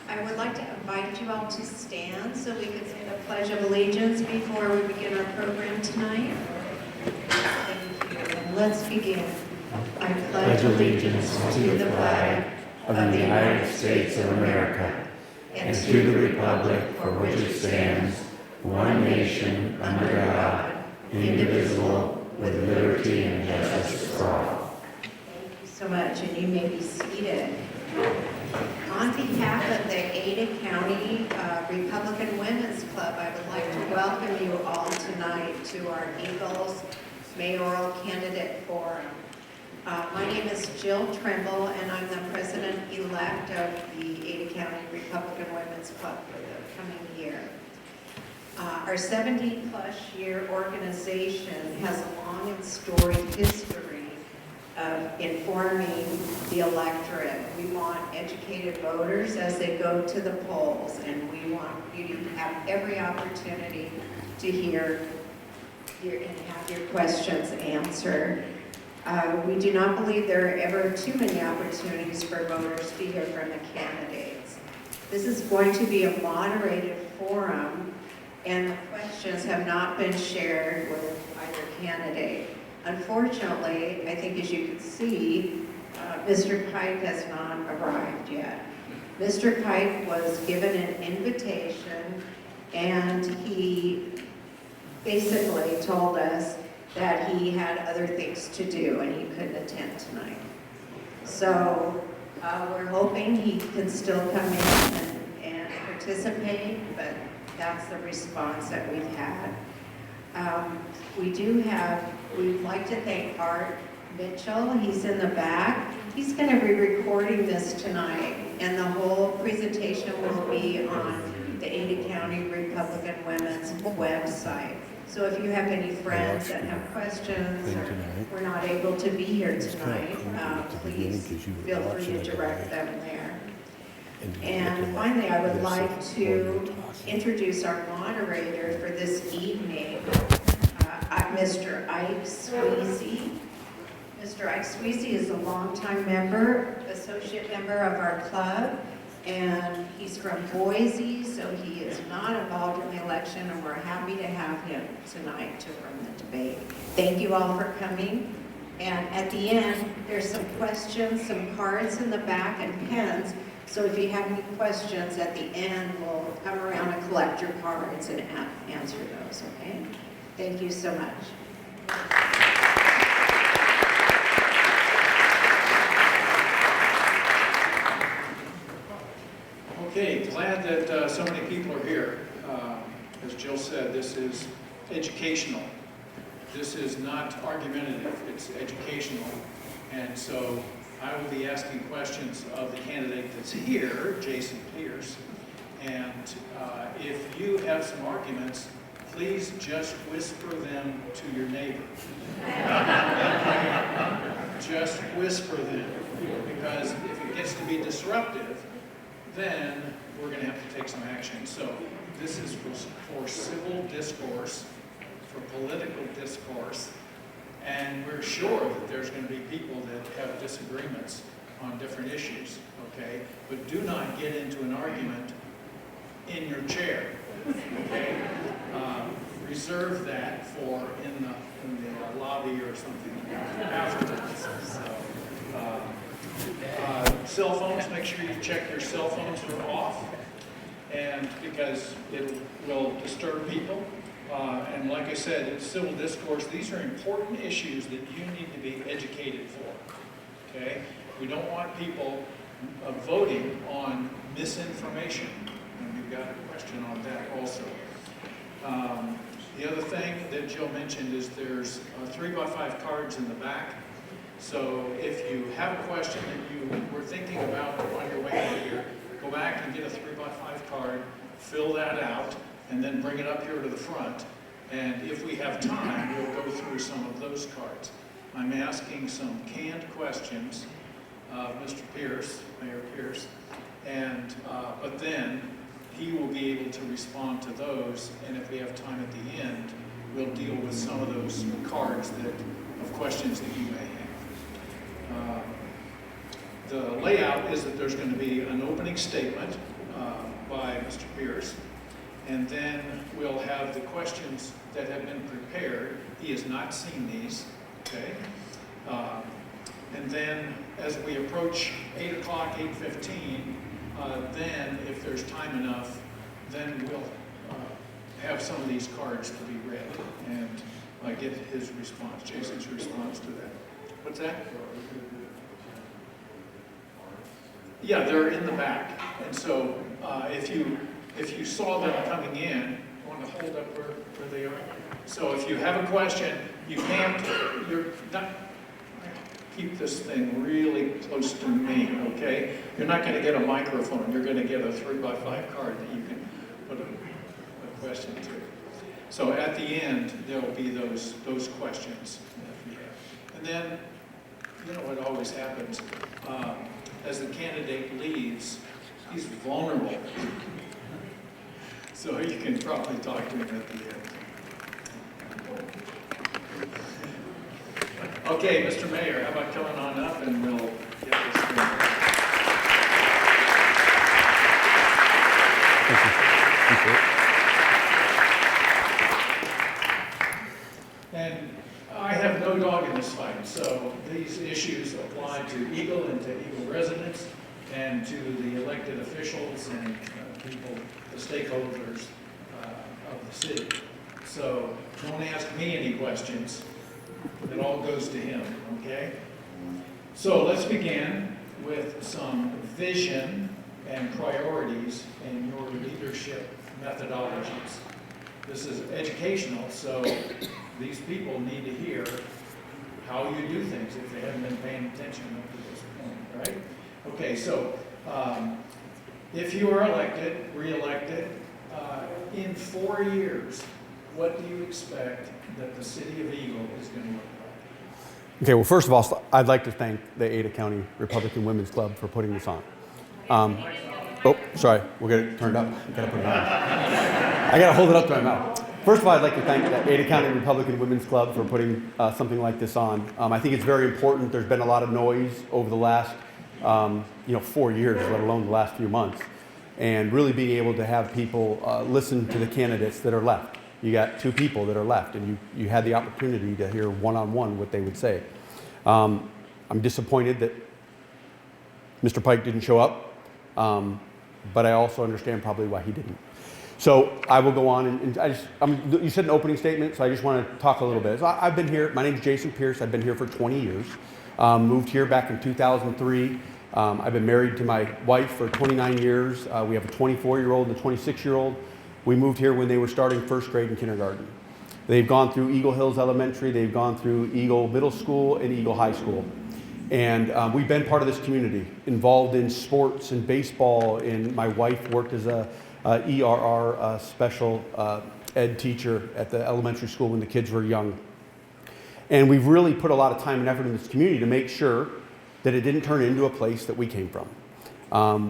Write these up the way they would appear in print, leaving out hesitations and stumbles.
I would like to invite you all to stand so we can say the Pledge of Allegiance before we begin our program tonight. Thank you. And let's begin. I pledge allegiance to the flag of the United States of America and to the republic for which it stands, one nation, under God, indivisible, with liberty and justice for all. Thank you so much, and you may be seated. On behalf of the Ada County Republican Women's Club, I would like to welcome you all tonight to our Eagles Mayoral Candidate Forum. My name is Jill Trimble, and I'm the president-elect of the Ada County Republican Women's Club for the coming year. Our 70-plus year organization has a long and storied history of informing the electorate. We want educated voters as they go to the polls, and we want you to have every opportunity to hear and have your questions answered. We do not believe there are ever too many opportunities for voters to hear from the candidates. This is going to be a moderated forum, and the questions have not been shared with either candidate. Unfortunately, I think as you can see, Mr. Kite has not arrived yet. Mr. Kite was given an invitation, and he basically told us that he had other things to do and he couldn't attend tonight. So we're hoping he can still come in and participate, but that's the response that we've had. We'd like to thank Art Mitchell. He's in the back. He's going to be recording this tonight, and the whole presentation will be on the Ada County Republican Women's website. So if you have any friends that have questions or were not able to be here tonight, please feel free to direct them there. And finally, I would like to introduce our moderator for this evening, Mr. Ike Sweezy. Mr. Ike Sweezy is a longtime member, associate member of our club, and he's from Boise, so he is not involved in the election, and we're happy to have him tonight to run the debate. Thank you all for coming. And at the end, there's some questions, some cards in the back, and pens. So if you have any questions at the end, we'll come around and collect your cards and answer those, okay? Thank you so much. Okay, glad that so many people are here. As Jill said, this is educational. This is not argumentative, it's educational. And so I will be asking questions of the candidate that's here, Jason Pierce. And if you have some arguments, please just whisper them to your neighbor. Just whisper them, because if it gets to be disruptive, then we're going to have to take some action. So this is for civil discourse, for political discourse, and we're sure that there's going to be people that have disagreements on different issues, okay? But do not get into an argument in your chair, okay? Reserve that for in the lobby or something afterwards. Cell phones, make sure you check your cell phones are off, and because it will disturb people. And like I said, it's civil discourse. These are important issues that you need to be educated for, okay? We don't want people voting on misinformation, and we've got a question on that also. The other thing that Jill mentioned is there's 3x5 cards in the back. So if you have a question that you were thinking about on your way out here, go back and get a 3x5 card, fill that out, and then bring it up here to the front. And if we have time, we'll go through some of those cards. I'm asking some canned questions of Mr. Pierce, Mayor Pierce, and but then he will be able to respond to those, and if we have time at the end, we'll deal with some of those cards of questions that you may have. the layout is that there's going to be an opening statement by Mr. Pierce, and then we'll have the questions that have been prepared. He has not seen these, okay? And then as we approach 8 o'clock, 8:15, then if there's time enough, then we'll have some of these cards to be read and get his response, Jason's response to that. What's that? Yeah, they're in the back. And so if you saw them coming in, you want to hold up where they are. So if you have a question, you're not, keep this thing really close to me, okay? You're not going to get a microphone. You're going to get a 3x5 card that you can put a question to. So at the end, there'll be those questions that we have. And then, you know what always happens, as the candidate leaves, he's vulnerable. So you can probably talk to him at the end. Okay, Mr. Mayor, how about coming on up and we'll get this thing. Thank you. And I have no dog in this fight, so these issues apply to Eagle and to Eagle residents and to the elected officials and people, the stakeholders of the city. So don't ask me any questions. It all goes to him, okay? So let's begin with some vision and priorities in your leadership methodologies. This is educational, so these people need to hear how you do things if they haven't been paying attention up to this point, right? Okay, so if you are elected, re-elected, in 4 years, what do you expect that the city of Eagle is going to look like? Okay, well, first of all, I'd like to thank the Ada County Republican Women's Club for putting this on. Oh, sorry, we'll get it turned up. Gotta put it on. I gotta hold it up to my mouth. First of all, I'd like to thank the Ada County Republican Women's Club for putting something like this on. I think it's very important. There's been a lot of noise over the last 4 years, let alone the last few months, and really being able to have people listen to the candidates that are left. You got 2 people that are left, and you had the opportunity to hear one-on-one what they would say. I'm disappointed that Mr. Pike didn't show up, but I also understand probably why he didn't. So I will go on, and you said an opening statement, so I just want to talk a little bit. So I've been here, my name's Jason Pierce, I've been here for 20 years. Moved here back in 2003. I've been married to my wife for 29 years. We have a 24-year-old and a 26-year-old. We moved here when they were starting first grade and kindergarten. They've gone through Eagle Hills Elementary, they've gone through Eagle Middle School and Eagle High School. And we've been part of this community, involved in sports and baseball, and my wife worked as a ERR special ed teacher at the elementary school when the kids were young. And we've really put a lot of time and effort in this community to make sure that it didn't turn into a place that we came from.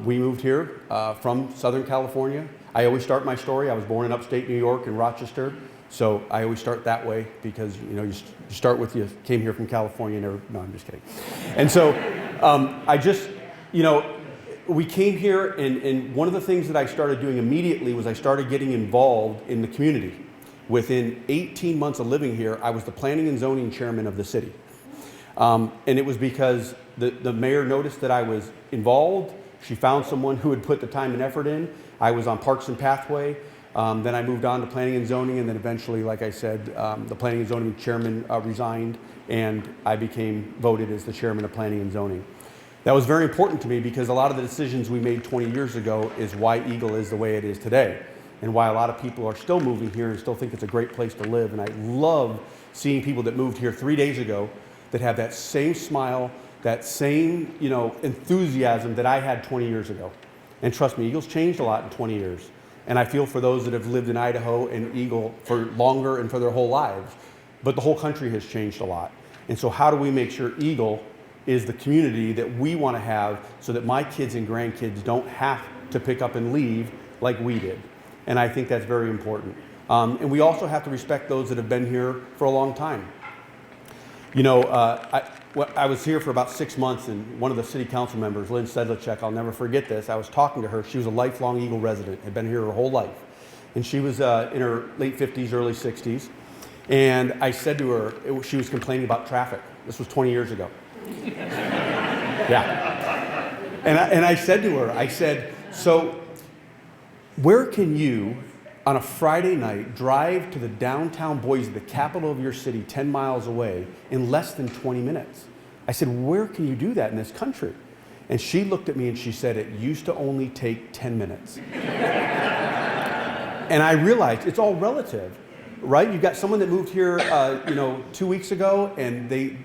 We moved here from Southern California. I always start my story. I was born in upstate New York in Rochester, so I always start that way because you start with you came here from California. No, I'm just kidding. And so we came here, and one of the things that I started doing immediately was I started getting involved in the community. Within 18 months of living here, I was the planning and zoning chairman of the city. And it was because the mayor noticed that I was involved. She found someone who had put the time and effort in. I was on Parks and Pathway. Then I moved on to planning and zoning, and then eventually, like I said, the planning and zoning chairman resigned, and I became voted as the chairman of planning and zoning. That was very important to me because a lot of the decisions we made 20 years ago is why Eagle is the way it is today, and why a lot of people are still moving here and still think it's a great place to live. And I love seeing people that moved here 3 days ago that have that same smile, that same enthusiasm that I had 20 years ago. And trust me, Eagle's changed a lot in 20 years. And I feel for those that have lived in Idaho and Eagle for longer and for their whole lives. But the whole country has changed a lot. And so how do we make sure Eagle is the community that we want to have so that my kids and grandkids don't have to pick up and leave like we did? And I think that's very important. And we also have to respect those that have been here for a long time. I was here for about 6 months, and one of the city council members, Lynn Sedlicek, I'll never forget this. I was talking to her. She was a lifelong Eagle resident, had been here her whole life. And she was in her late 50s, early 60s. And I said to her, she was complaining about traffic. This was 20 years ago. Yeah. And I said to her, I said, so where can you, on a Friday night, drive to the downtown Boise, the capital of your city, 10 miles away, in less than 20 minutes? I said, where can you do that in this country? And she looked at me and she said, it used to only take 10 minutes. And I realized it's all relative, right? You've got someone that moved here, 2 weeks ago, and they,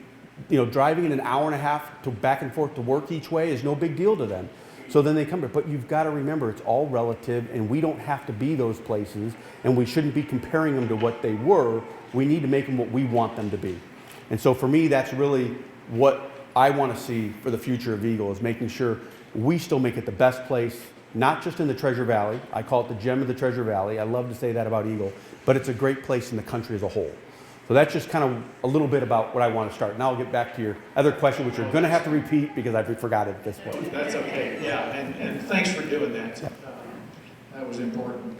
driving in an hour and a half to back and forth to work each way is no big deal to them. So then they come here. But you've got to remember, it's all relative, and we don't have to be those places, and we shouldn't be comparing them to what they were. We need to make them what we want them to be. And so for me, that's really what I want to see for the future of Eagle, is making sure we still make it the best place, not just in the Treasure Valley. I call it the gem of the Treasure Valley. I love to say that about Eagle, but it's a great place in the country as a whole. So that's just kind of a little bit about what I want to start. Now I'll get back to your other question, which you're going to have to repeat because I forgot it at this point. That's okay, yeah, and thanks for doing that. That was important.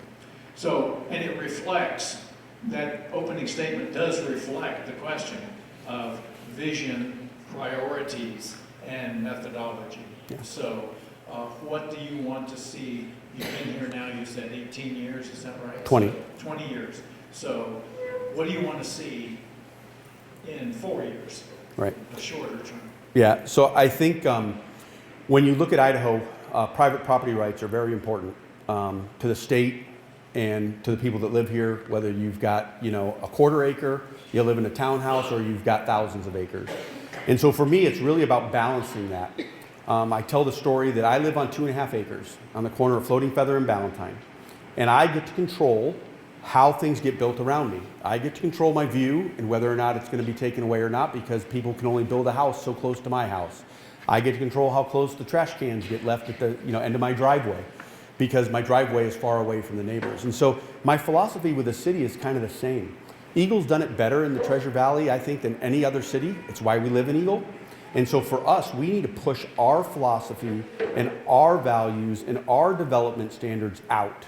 So, and it reflects, that opening statement does reflect the question of vision, priorities, and methodology. Yeah. So, what do you want to see? You've been here now, you said 18 years, is that right? 20. So, 20 years. So, what do you want to see in 4 years? Right. The shorter term. Yeah, so I think when you look at Idaho, private property rights are very important to the state and to the people that live here, whether you've got, a quarter acre, you live in a townhouse, or you've got thousands of acres. And so for me, it's really about balancing that. I tell the story that I live on 2.5 acres on the corner of Floating Feather and Ballantyne, and I get to control how things get built around me. I get to control my view and whether or not it's going to be taken away or not, because people can only build a house so close to my house. I get to control how close the trash cans get left at the end of my driveway, because my driveway is far away from the neighbors. And so my philosophy with the city is kind of the same. Eagle's done it better in the Treasure Valley, I think, than any other city. It's why we live in Eagle. And so for us, we need to push our philosophy and our values and our development standards out.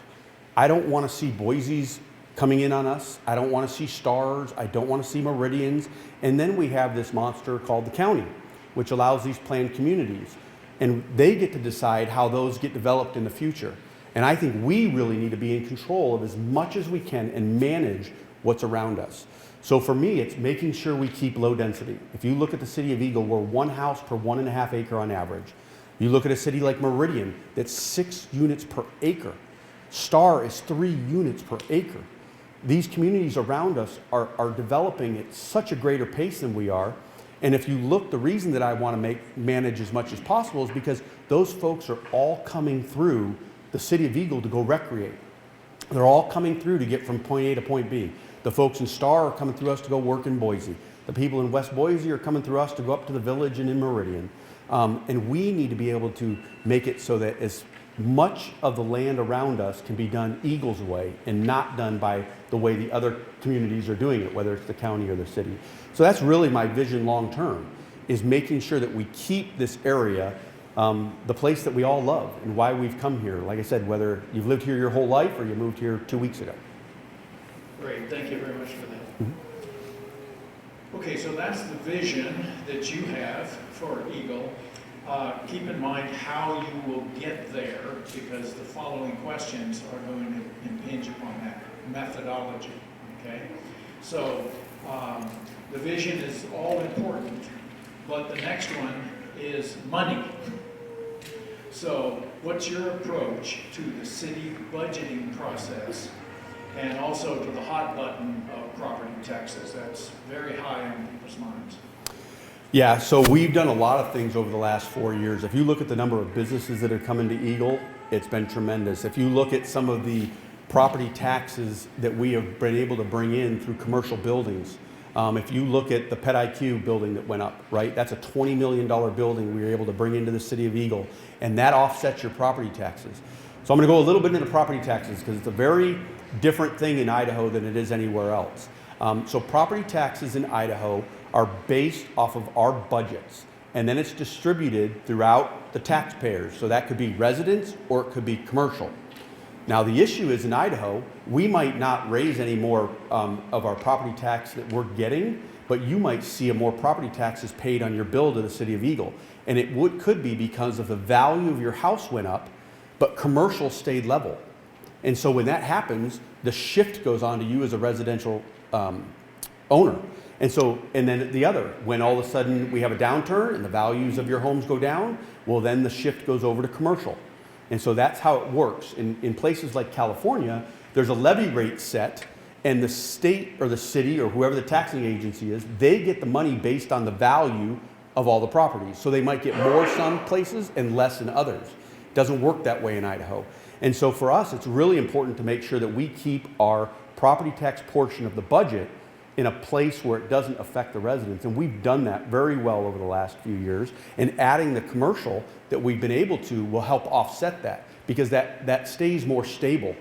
I don't want to see Boise's coming in on us. I don't want to see Stars. I don't want to see Meridians. And then we have this monster called the county, which allows these planned communities. And they get to decide how those get developed in the future. And I think we really need to be in control of as much as we can and manage what's around us. So for me, it's making sure we keep low density. If you look at the city of Eagle, we're 1 house per 1.5 acre on average. You look at a city like Meridian, that's 6 units per acre. Star is 3 units per acre. These communities around us are developing at such a greater pace than we are. And if you look, the reason that I want to manage as much as possible is because those folks are all coming through the city of Eagle to go recreate. They're all coming through to get from point A to point B. The folks in Star are coming through us to go work in Boise. The people in West Boise are coming through us to go up to the village and in Meridian. And we need to be able to make it so that as much of the land around us can be done Eagle's way and not done by the way the other communities are doing it, whether it's the county or the city. So that's really my vision long term, is making sure that we keep this area the place that we all love and why we've come here. Like I said, whether you've lived here your whole life or you moved here 2 weeks ago. Great, thank you very much for that. Mm-hmm. Okay, so that's the vision that you have for Eagle. Keep in mind how you will get there, because the following questions are going to impinge upon that methodology, okay? So the vision is all important, but the next one is money. So what's your approach to the city budgeting process, and also to the hot button of property taxes? That's very high on people's minds. Yeah, so we've done a lot of things over the last 4 years. If you look at the number of businesses that have come into Eagle, it's been tremendous. If you look at some of the property taxes that we have been able to bring in through commercial buildings, if you look at the Pet IQ building that went up, right? That's a $20 million building we were able to bring into the city of Eagle, and that offsets your property taxes. So I'm going to go a little bit into property taxes because it's a very different thing in Idaho than it is anywhere else. So property taxes in Idaho are based off of our budgets. And then it's distributed throughout the taxpayers. So that could be residents or it could be commercial. Now the issue is in Idaho, we might not raise any more of our property tax that we're getting, but you might see more property taxes paid on your bill to the city of Eagle. And it could be because of the value of your house went up, but commercial stayed level. And so when that happens, the shift goes on to you as a residential owner. And then the other, when all of a sudden we have a downturn and the values of your homes go down, well then the shift goes over to commercial. And so that's how it works. In places like California, there's a levy rate set, and the state or the city or whoever the taxing agency is, they get the money based on the value of all the properties. So they might get more some places and less in others. It doesn't work that way in Idaho. And so for us, it's really important to make sure that we keep our property tax portion of the budget in a place where it doesn't affect the residents. And we've done that very well over the last few years. And adding the commercial that we've been able to will help offset that, because that stays more stable.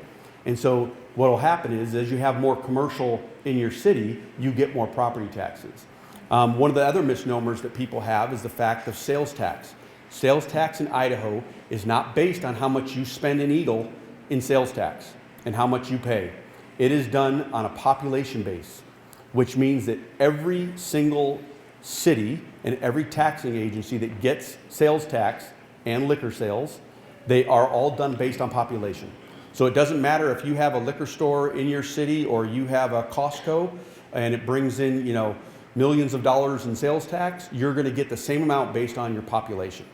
And so what will happen is, as you have more commercial in your city, you get more property taxes. One of the other misnomers that people have is the fact of sales tax. Sales tax in Idaho is not based on how much you spend in Eagle in sales tax and how much you pay. It is done on a population base, which means that every single city and every taxing agency that gets sales tax and liquor sales, they are all done based on population. So it doesn't matter if you have a liquor store in your city or you have a Costco and it brings in, millions of dollars in sales tax, you're going to get the same amount based on your population.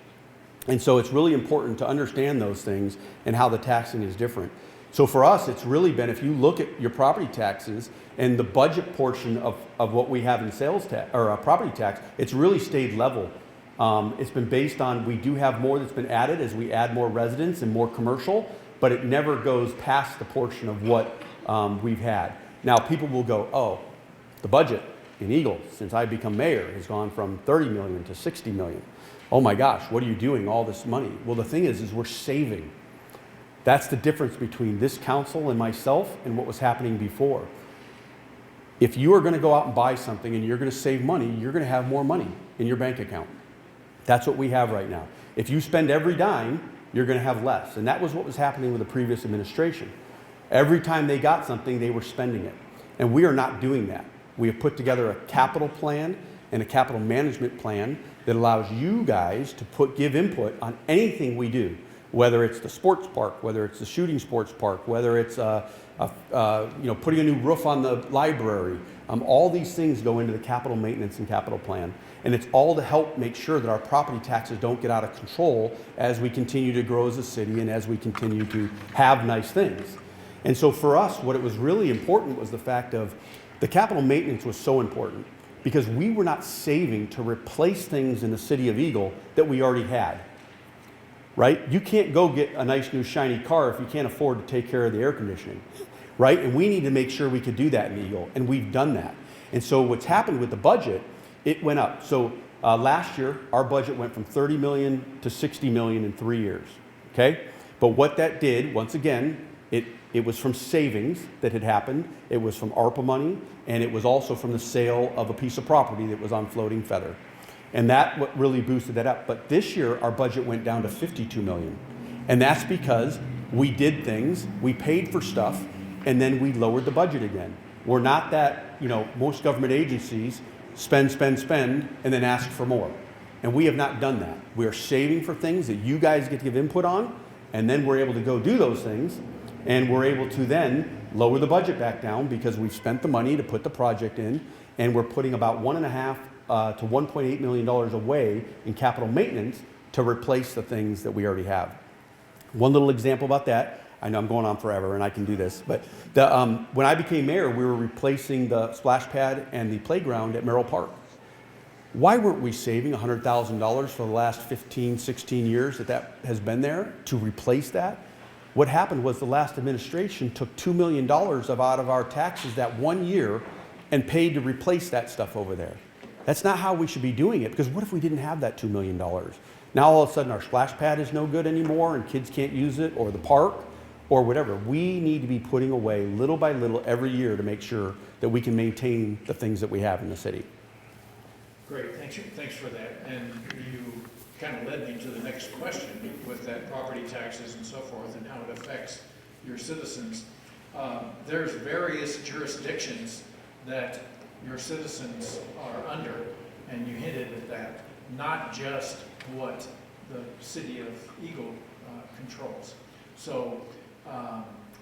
And so it's really important to understand those things and how the taxing is different. So for us, it's really been, if you look at your property taxes and the budget portion of what we have in sales tax or property tax, it's really stayed level. It's been based on, we do have more that's been added as we add more residents and more commercial, but it never goes past the portion of what we've had. Now people will go, oh, the budget in Eagle since I become mayor has gone from 30 million to 60 million. Oh my gosh, what are you doing all this money? Well, the thing is we're saving. That's the difference between this council and myself and what was happening before. If you are going to go out and buy something and you're going to save money, you're going to have more money in your bank account. That's what we have right now. If you spend every dime, you're going to have less. And that was what was happening with the previous administration. Every time they got something, they were spending it. And we are not doing that. We have put together a capital plan and a capital management plan that allows you guys to give input on anything we do, whether it's the sports park, whether it's the shooting sports park, whether it's putting a new roof on the library. All these things go into the capital maintenance and capital plan. And it's all to help make sure that our property taxes don't get out of control as we continue to grow as a city and as we continue to have nice things. And so for us, what it was really important was the fact of the capital maintenance was so important because we were not saving to replace things in the city of Eagle that we already had. Right? You can't go get a nice new shiny car if you can't afford to take care of the air conditioning, right? And we need to make sure we could do that in Eagle, and we've done that. And so what's happened with the budget, it went up. So last year, our budget went from 30 million to 60 million in 3 years, okay? But what that did, once again, it was from savings that had happened, it was from ARPA money, and it was also from the sale of a piece of property that was on Floating Feather. And that what really boosted that up. But this year, our budget went down to 52 million. And that's because we did things, we paid for stuff, and then we lowered the budget again. We're not that, most government agencies spend, and then ask for more. And we have not done that. We are saving for things that you guys get to give input on, and then we're able to go do those things, and we're able to then lower the budget back down because we've spent the money to put the project in, and we're putting about $1.5 to $1.8 million away in capital maintenance to replace the things that we already have. One little example about that, I know I'm going on forever and I can do this, but when I became mayor, we were replacing the splash pad and the playground at Mayoral Park. Why weren't we saving $100,000 for the last 15, 16 years that has been there to replace that? What happened was the last administration took $2 million out of our taxes that 1 year and paid to replace that stuff over there. That's not how we should be doing it, because what if we didn't have that $2 million? Now all of a sudden our splash pad is no good anymore and kids can't use it, or the park, or whatever. We need to be putting away little by little every year to make sure that we can maintain the things that we have in the city. Great, thanks for that. And you kind of led me to the next question with that property taxes and so forth and how it affects your citizens. There's various jurisdictions that your citizens are under, and you hinted at that, not just what the city of Eagle controls. So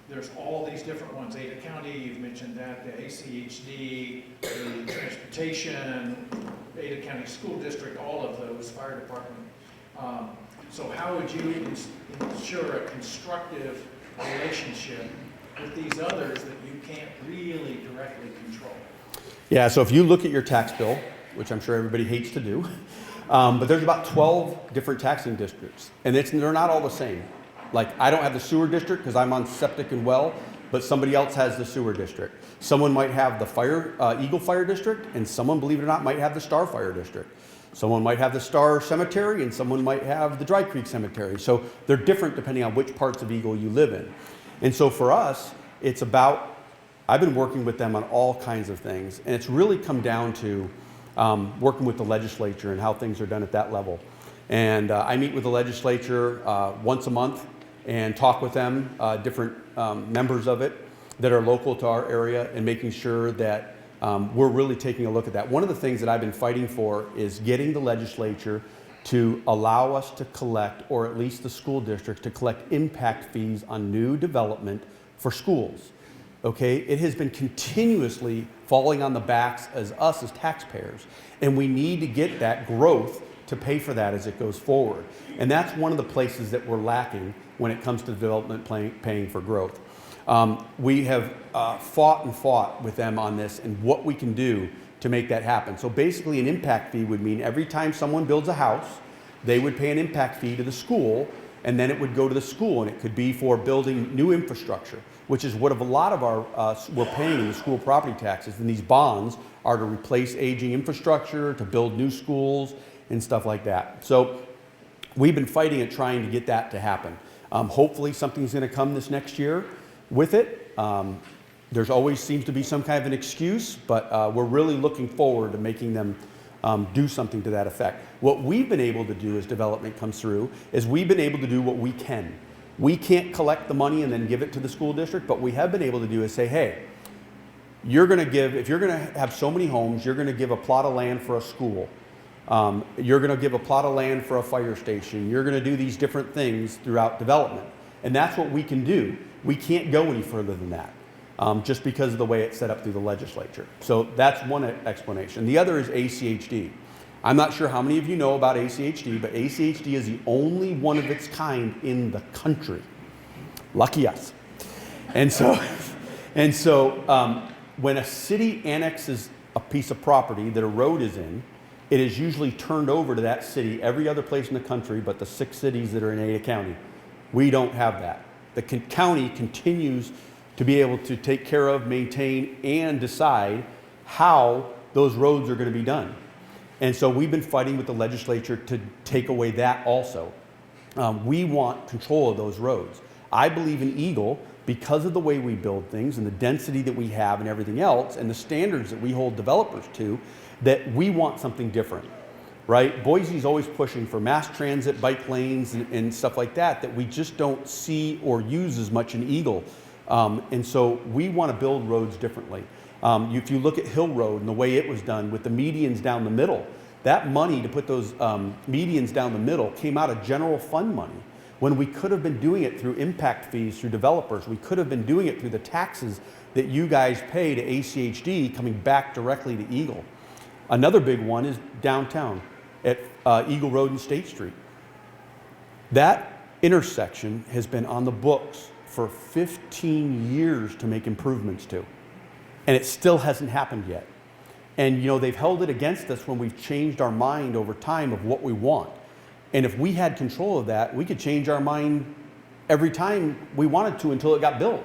there's all these different ones. Ada County, you've mentioned that, the ACHD, the transportation, Ada County School District, all of those, fire department. So how would you ensure a constructive relationship with these others that you can't really directly control? Yeah, so if you look at your tax bill, which I'm sure everybody hates to do, but there's about 12 different taxing districts, and they're not all the same. Like, I don't have the sewer district because I'm on septic and well, but somebody else has the sewer district. Someone might have the Eagle Fire District, and someone, believe it or not, might have the Star Fire District. Someone might have the Star Cemetery, and someone might have the Dry Creek Cemetery. So they're different depending on which parts of Eagle you live in. And so for us, it's about, I've been working with them on all kinds of things, and it's really come down to working with the legislature and how things are done at that level. And I meet with the legislature once a month and talk with them, different members of it that are local to our area, and making sure that we're really taking a look at that. One of the things that I've been fighting for is getting the legislature to allow us to collect, or at least the school districts, to collect impact fees on new development for schools. Okay, it has been continuously falling on the backs as us as taxpayers, and we need to get that growth to pay for that as it goes forward. And that's one of the places that we're lacking when it comes to development paying for growth. We have fought with them on this and what we can do to make that happen. So basically an impact fee would mean every time someone builds a house, they would pay an impact fee to the school, and then it would go to the school, and it could be for building new infrastructure, which is what a lot of our we're paying in the school property taxes, and these bonds are to replace aging infrastructure, to build new schools and stuff like that. So we've been fighting at trying to get that to happen. Hopefully something's going to come this next year with it. There's always seems to be some kind of an excuse, but we're really looking forward to making them do something to that effect. What we've been able to do as development comes through is we've been able to do what we can. We can't collect the money and then give it to the school district, but we have been able to do is say, hey, you're going to give, if you're going to have so many homes, you're going to give a plot of land for a school. You're going to give a plot of land for a fire station. You're going to do these different things throughout development. And that's what we can do. We can't go any further than that, just because of the way it's set up through the legislature. So that's one explanation. The other is ACHD. I'm not sure how many of you know about ACHD, but ACHD is the only one of its kind in the country. Lucky us. And so when a city annexes a piece of property that a road is in, it is usually turned over to that city every other place in the country but the 6 cities that are in Ada County. We don't have that. The county continues to be able to take care of, maintain, and decide how those roads are going to be done. And so we've been fighting with the legislature to take away that also. We want control of those roads. I believe in Eagle, because of the way we build things and the density that we have and everything else and the standards that we hold developers to, that we want something different, right? Boise's always pushing for mass transit, bike lanes, and stuff like that, that we just don't see or use as much in Eagle. And so we want to build roads differently. If you look at Hill Road and the way it was done with the medians down the middle, that money to put those medians down the middle came out of general fund money, when we could have been doing it through impact fees through developers. We could have been doing it through the taxes that you guys pay to ACHD coming back directly to Eagle. Another big one is downtown at Eagle Road and State Street. That intersection has been on the books for 15 years to make improvements to, and it still hasn't happened yet. And you know, they've held it against us when we've changed our mind over time of what we want. And if we had control of that, we could change our mind every time we wanted to until it got built.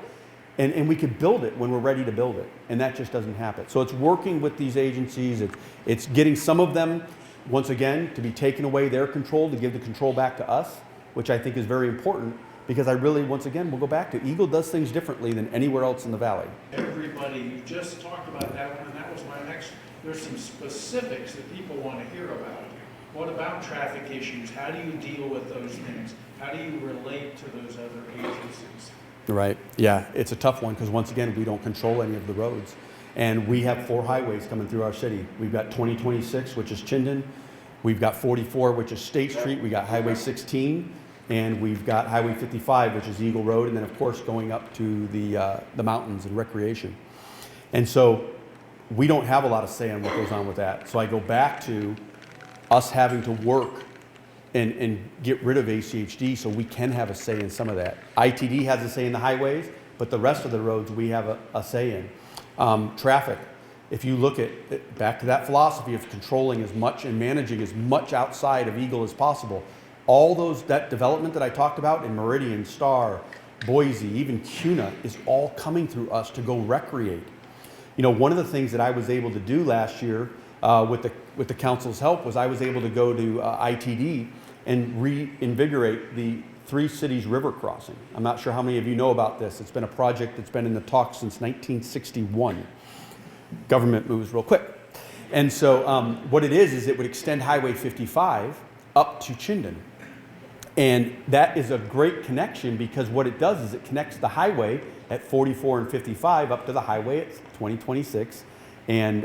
And we could build it when we're ready to build it. And that just doesn't happen. So it's working with these agencies. It's getting some of them, once again, to be taken away their control, to give the control back to us, which I think is very important. because I really, once again, we'll go back to Eagle does things differently than anywhere else in the valley. Everybody, you just talked about that one, and that was my next, there's some specifics that people want to hear about. What about traffic issues? How do you deal with those things? How do you relate to those other agencies? Right. Yeah, it's a tough one because once again, we don't control any of the roads. And we have 4 highways coming through our city. We've got 2026, which is Chinden. We've got 44, which is State Street. We got Highway 16, and we've got Highway 55, which is Eagle Road, and then of course going up to the mountains and recreation. And so we don't have a lot of say on what goes on with that. So I go back to us having to work and get rid of ACHD so we can have a say in some of that. ITD has a say in the highways, but the rest of the roads we have a say in. Traffic, if you look at back to that philosophy of controlling as much and managing as much outside of Eagle as possible, all that development that I talked about in Meridian, Star, Boise, even Cuna is all coming through us to go recreate. You know, one of the things that I was able to do last year with the council's help was I was able to go to ITD and reinvigorate the 3 Cities River Crossing. I'm not sure how many of you know about this. It's been a project that's been in the talks since 1961. Government moves real quick. And so what it is it would extend Highway 55 up to Chinden. And that is a great connection because what it does is it connects the highway at 44 and 55 up to the highway at 2026 and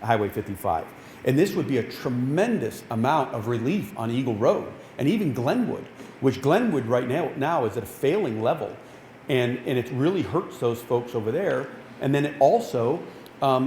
Highway 55. And this would be a tremendous amount of relief on Eagle Road and even Glenwood, which Glenwood right now is at a failing level. And it really hurts those folks over there. And then it also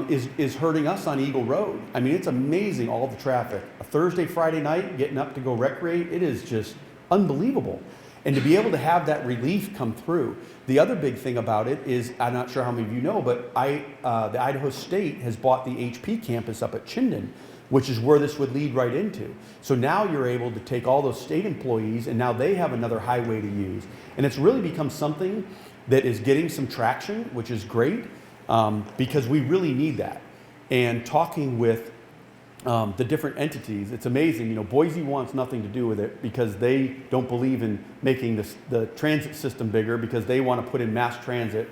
is hurting us on Eagle Road. I mean, it's amazing all the traffic. A Thursday, Friday night, getting up to go recreate, it is just unbelievable. And to be able to have that relief come through. The other big thing about it is, I'm not sure how many of you know, but the Idaho State has bought the HP campus up at Chinden, which is where this would lead right into. So now you're able to take all those state employees and now they have another highway to use. And it's really become something that is getting some traction, which is great, because we really need that. And talking with the different entities, it's amazing. You know, Boise wants nothing to do with it because they don't believe in making the transit system bigger because they want to put in mass transit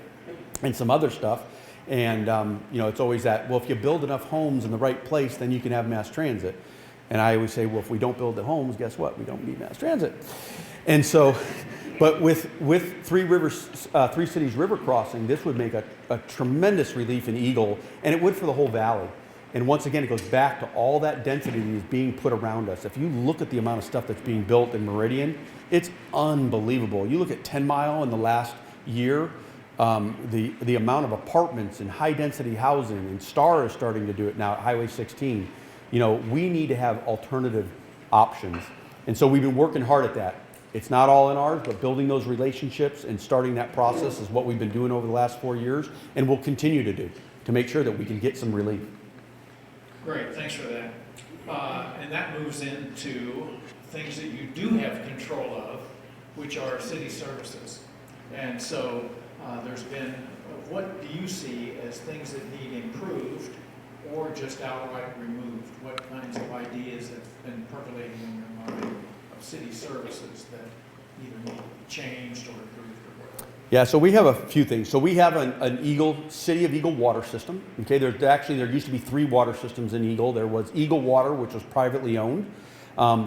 and some other stuff. And, you know, it's always that, well, if you build enough homes in the right place, then you can have mass transit. And I always say, well, if we don't build the homes, guess what? We don't need mass transit. And so, but with 3 Cities River Crossing, this would make a tremendous relief in Eagle, and it would for the whole valley. And once again, it goes back to all that density that is being put around us. If you look at the amount of stuff that's being built in Meridian, it's unbelievable. You look at 10 Mile in the last year, the amount of apartments and high density housing, and Star is starting to do it now at Highway 16. You know, we need to have alternative options. And so we've been working hard at that. It's not all in ours, but building those relationships and starting that process is what we've been doing over the last 4 years and will continue to do to make sure that we can get some relief. Great, thanks for that. And that moves into things that you do have control of, which are city services. And so there's been, what do you see as things that need improved or just outright removed? What kinds of ideas have been percolating in your mind of city services that either need to be changed or improved or whatever? Yeah, so we have a few things. So we have an City of Eagle water system. Okay, there used to be 3 water systems in Eagle. There was Eagle Water, which was privately owned.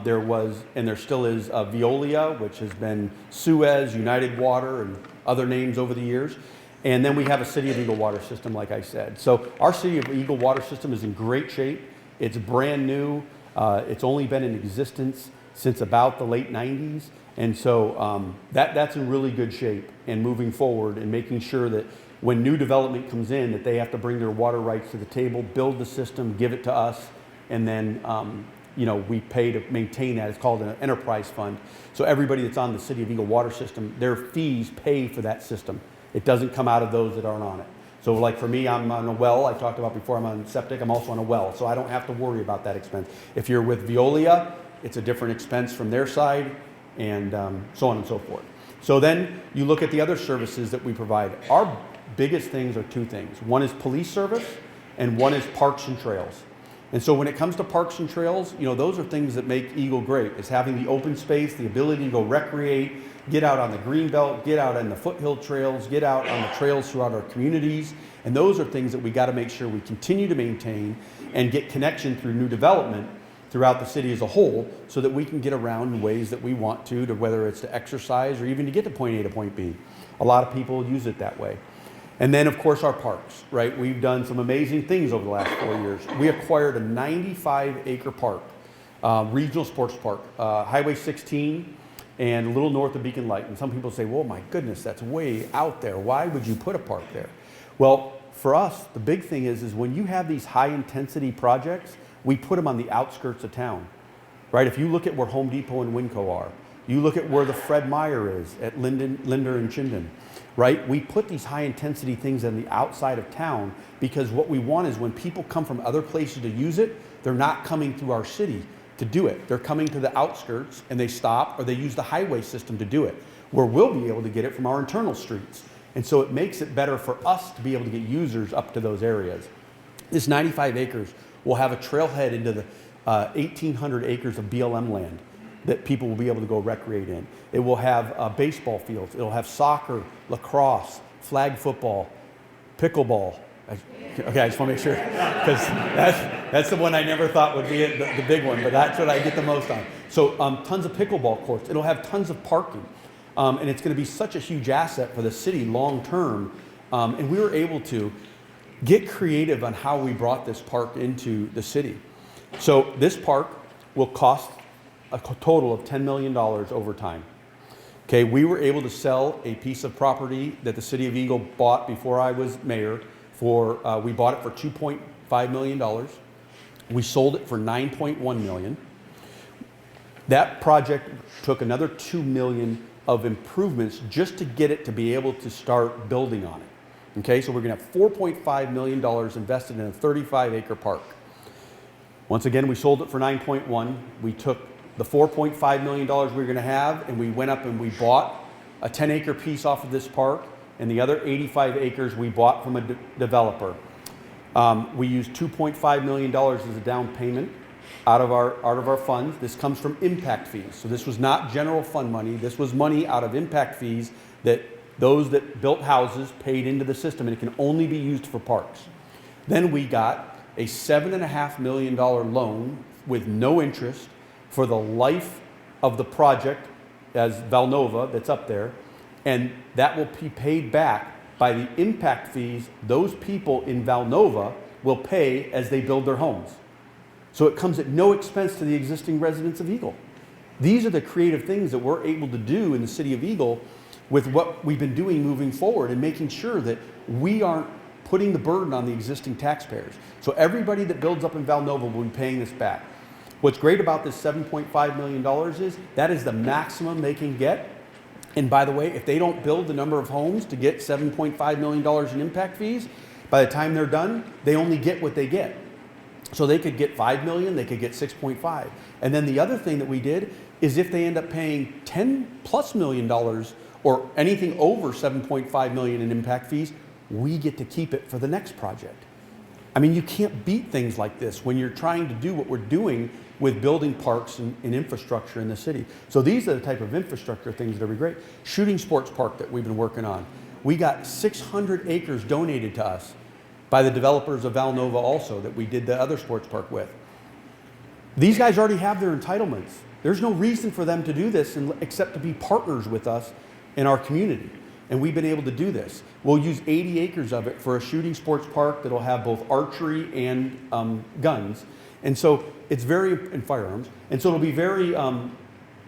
There was, and there still is, Veolia, which has been Suez, United Water, and other names over the years. And then we have a City of Eagle water system, like I said. So our City of Eagle water system is in great shape. It's brand new. It's only been in existence since about the late 90s. And so that's in really good shape and moving forward and making sure that when new development comes in, that they have to bring their water rights to the table, build the system, give it to us, and then you know, we pay to maintain that. It's called an enterprise fund. So everybody that's on the City of Eagle water system, their fees pay for that system. It doesn't come out of those that aren't on it. So like for me, I'm on a well. I talked about before, I'm on septic. I'm also on a well. So I don't have to worry about that expense. If you're with Veolia, it's a different expense from their side, and so on and so forth. So then you look at the other services that we provide. Our biggest things are 2 things. One is police service, and one is parks and trails. And so when it comes to parks and trails, those are things that make Eagle great, is having the open space, the ability to go recreate, get out on the green belt, get out on the foothill trails, get out on the trails throughout our communities. And those are things that we got to make sure we continue to maintain and get connection through new development throughout the city as a whole, so that we can get around in ways that we want to whether it's to exercise or even to get to point A to point B. A lot of people use it that way. And then, of course, our parks, right? We've done some amazing things over the last 4 years. We acquired a 95-acre park, regional sports park, Highway 16, and a little north of Beacon Light. And some people say, well, my goodness, that's way out there. Why would you put a park there? Well, for us, the big thing is when you have these high-intensity projects, we put them on the outskirts of town, right? If you look at where Home Depot and Winco are, you look at where the Fred Meyer is at Linder and Chinden, right? We put these high-intensity things on the outside of town because what we want is when people come from other places to use it, they're not coming through our city to do it. They're coming to the outskirts and they stop, or they use the highway system to do it, where we'll be able to get it from our internal streets. And so it makes it better for us to be able to get users up to those areas. This 95 acres will have a trailhead into the 1,800 acres of BLM land that people will be able to go recreate in. It will have baseball fields. It'll have soccer, lacrosse, flag football, pickleball. Okay, I just want to make sure, because that's the one I never thought would be the big one, but that's what I get the most on. So tons of pickleball courts. It'll have tons of parking. And it's going to be such a huge asset for the city long term. And we were able to get creative on how we brought this park into the city. So this park will cost a total of $10 million over time. Okay, we were able to sell a piece of property that the city of Eagle bought before I was mayor we bought it for $2.5 million. We sold it for $9.1 million. That project took another $2 million of improvements just to get it to be able to start building on it. Okay, so we're going to have $4.5 million invested in a 35-acre park. Once again, we sold it for 9.1. We took the $4.5 million we were going to have, and we went up and we bought a 10-acre piece off of this park, and the other 85 acres we bought from a developer. We used $2.5 million as a down payment out of our funds. This comes from impact fees. So this was not general fund money. This was money out of impact fees that those that built houses paid into the system, and it can only be used for parks. Then we got a $7.5 million loan with no interest for the life of the project as Valnova that's up there, and that will be paid back by the impact fees those people in Valnova will pay as they build their homes. So it comes at no expense to the existing residents of Eagle. These are the creative things that we're able to do in the city of Eagle with what we've been doing moving forward and making sure that we aren't putting the burden on the existing taxpayers. So everybody that builds up in Valnova will be paying this back. What's great about this $7.5 million is that is the maximum they can get. And by the way, if they don't build the number of homes to get $7.5 million in impact fees, by the time they're done, they only get what they get. So they could get 5 million, they could get 6.5. And then the other thing that we did is if they end up paying $10+ million or anything over 7.5 million in impact fees, we get to keep it for the next project. I mean, you can't beat things like this when you're trying to do what we're doing with building parks and infrastructure in the city. So these are the type of infrastructure things that are great. Shooting sports park that we've been working on. We got 600 acres donated to us by the developers of Valnova also that we did the other sports park with. These guys already have their entitlements. There's no reason for them to do this except to be partners with us in our community. And we've been able to do this. We'll use 80 acres of it for a shooting sports park that'll have both archery and guns. And so it's and firearms. And so it'll be very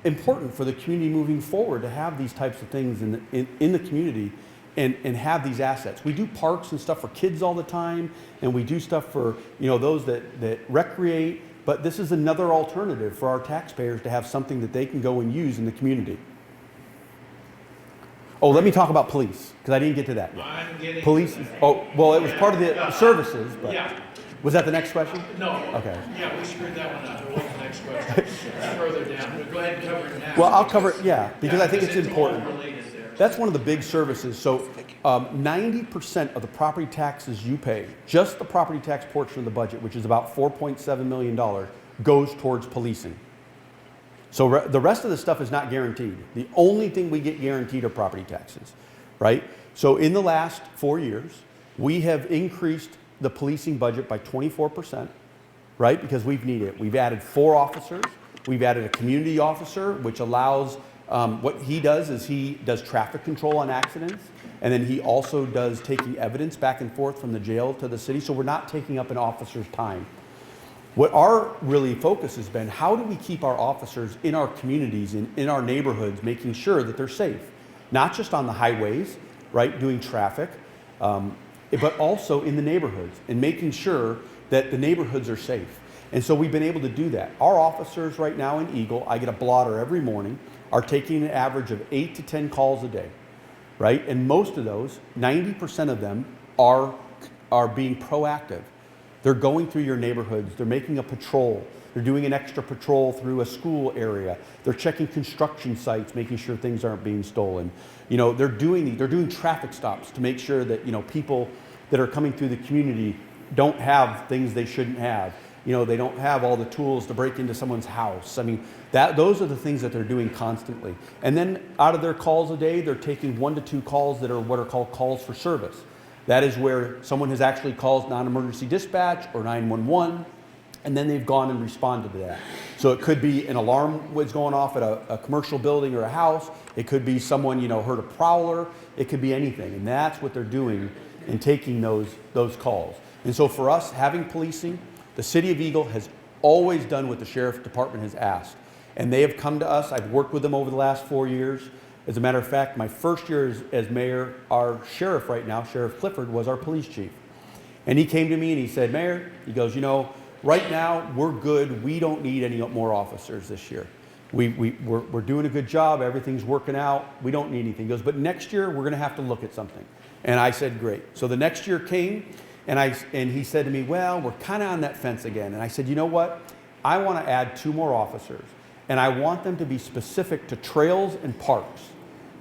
important for the community moving forward to have these types of things in the community and have these assets. We do parks and stuff for kids all the time, and we do stuff for those that recreate, but this is another alternative for our taxpayers to have something that they can go and use in the community. Oh, let me talk about police, because I didn't get to that yet. I'm getting police. Oh, well, it was part of the services, but yeah. Was that the next question? No. Okay. Yeah, we screwed that one up. It wasn't the next question. It's further down. But go ahead and cover it now. Well, I'll cover it, yeah, because I think it's important. All related there. That's one of the big services. So 90% of the property taxes you pay, just the property tax portion of the budget, which is about $4.7 million, goes towards policing. So the rest of the stuff is not guaranteed. The only thing we get guaranteed are property taxes, right? So in the last 4 years, we have increased the policing budget by 24%, right? Because we've needed it. We've added 4 officers. We've added a community officer, which allows, what he does is he does traffic control on accidents, and then he also does taking evidence back and forth from the jail to the city, so we're not taking up an officer's time. What our really focus has been, how do we keep our officers in our communities, in our neighborhoods, making sure that they're safe? Not just on the highways, right, doing traffic, but also in the neighborhoods and making sure that the neighborhoods are safe. And so we've been able to do that. Our officers right now in Eagle, I get a blotter every morning, are taking an average of 8 to 10 calls a day, right? And most of those, 90% of them are being proactive. They're going through your neighborhoods, they're making a patrol, they're doing an extra patrol through a school area, they're checking construction sites, making sure things aren't being stolen. You know, they're doing traffic stops to make sure that, you know, people that are coming through the community don't have things they shouldn't have. You know, they don't have all the tools to break into someone's house. I mean, those are the things that they're doing constantly. And then out of their calls a day, they're taking 1 to 2 calls that are what are called calls for service. That is where someone has actually called non-emergency dispatch or 911, and then they've gone and responded to that. So it could be an alarm was going off at a commercial building or a house. It could be someone, you know, heard a prowler. It could be anything. And that's what they're doing in taking those calls. And so for us, having policing, the City of Eagle has always done what the Sheriff's Department has asked. And they have come to us. I've worked with them over the last 4 years. As a matter of fact, my first year as mayor, our sheriff right now, Sheriff Clifford, was our police chief. And he came to me and he said, Mayor, he goes, you know, right now we're good. We don't need any more officers this year. We're doing a good job. Everything's working out. We don't need anything. He goes, but next year we're going to have to look at something. And I said, great. So the next year came and he said to me, well, we're kind of on that fence again. And I said, you know what? I want to add 2 more officers. And I want them to be specific to trails and parks.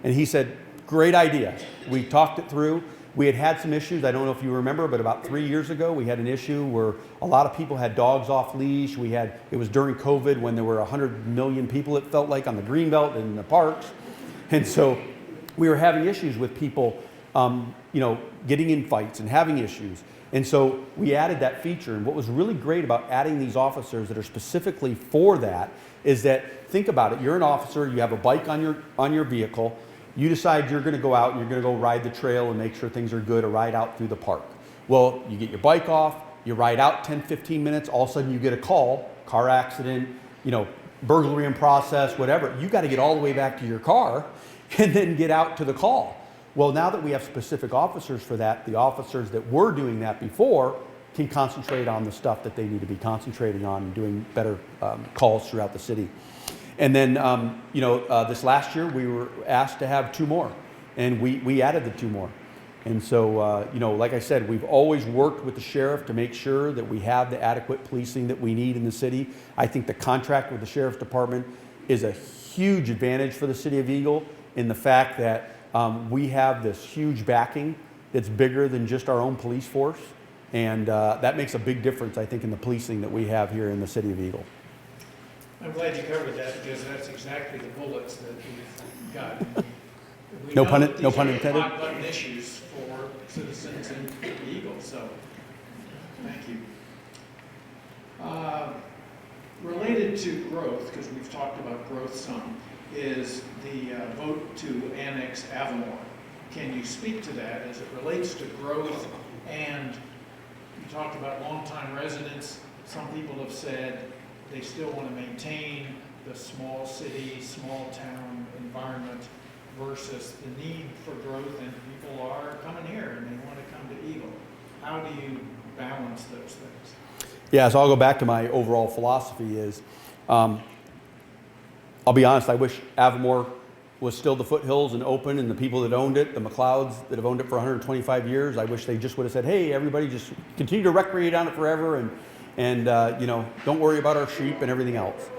And he said, great idea. We talked it through. We had some issues. I don't know if you remember, but about 3 years ago, we had an issue where a lot of people had dogs off leash. It was during COVID when there were 100 million people, it felt like, on the Greenbelt and the parks. And so we were having issues with people, getting in fights and having issues. And so we added that feature. And what was really great about adding these officers that are specifically for that is that, think about it, you're an officer, you have a bike on your vehicle, you decide you're going to go out and you're going to go ride the trail and make sure things are good, or ride out through the park. Well, you get your bike off, you ride out 10, 15 minutes, all of a sudden you get a call, car accident, burglary in process, whatever. You got to get all the way back to your car and then get out to the call. Well, now that we have specific officers for that, the officers that were doing that before can concentrate on the stuff that they need to be concentrating on and doing better calls throughout the city. And then, this last year we were asked to have 2 more, and we added the 2 more. And so, like I said, we've always worked with the sheriff to make sure that we have the adequate policing that we need in the city. I think the contract with the Sheriff's Department is a huge advantage for the City of Eagle in the fact that we have this huge backing that's bigger than just our own police force. And that makes a big difference, I think, in the policing that we have here in the City of Eagle. I'm glad you covered that, because that's exactly the bullets that we've got. No pun intended. Hot button issues for citizens in the Eagle, so thank you. Related to growth, because we've talked about growth some, is the vote to annex Avamore. Can you speak to that as it relates to growth? And you talked about longtime residents. Some people have said they still want to maintain the small city, small town environment versus the need for growth, and people are coming here and they want to come to Eagle. How do you balance those things? Yeah, so I'll go back to my overall philosophy is, I'll be honest, I wish Avamore was still the foothills and open, and the people that owned it, the McLeods that have owned it for 125 years, I wish they just would have said, hey, everybody just continue to recreate on it forever and don't worry about our sheep and everything else.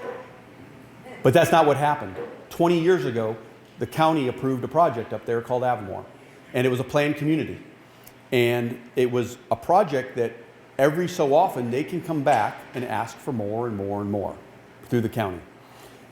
But that's not what happened. 20 years ago, the county approved a project up there called Avamore, and it was a planned community. And it was a project that every so often they can come back and ask for more and more and more through the county.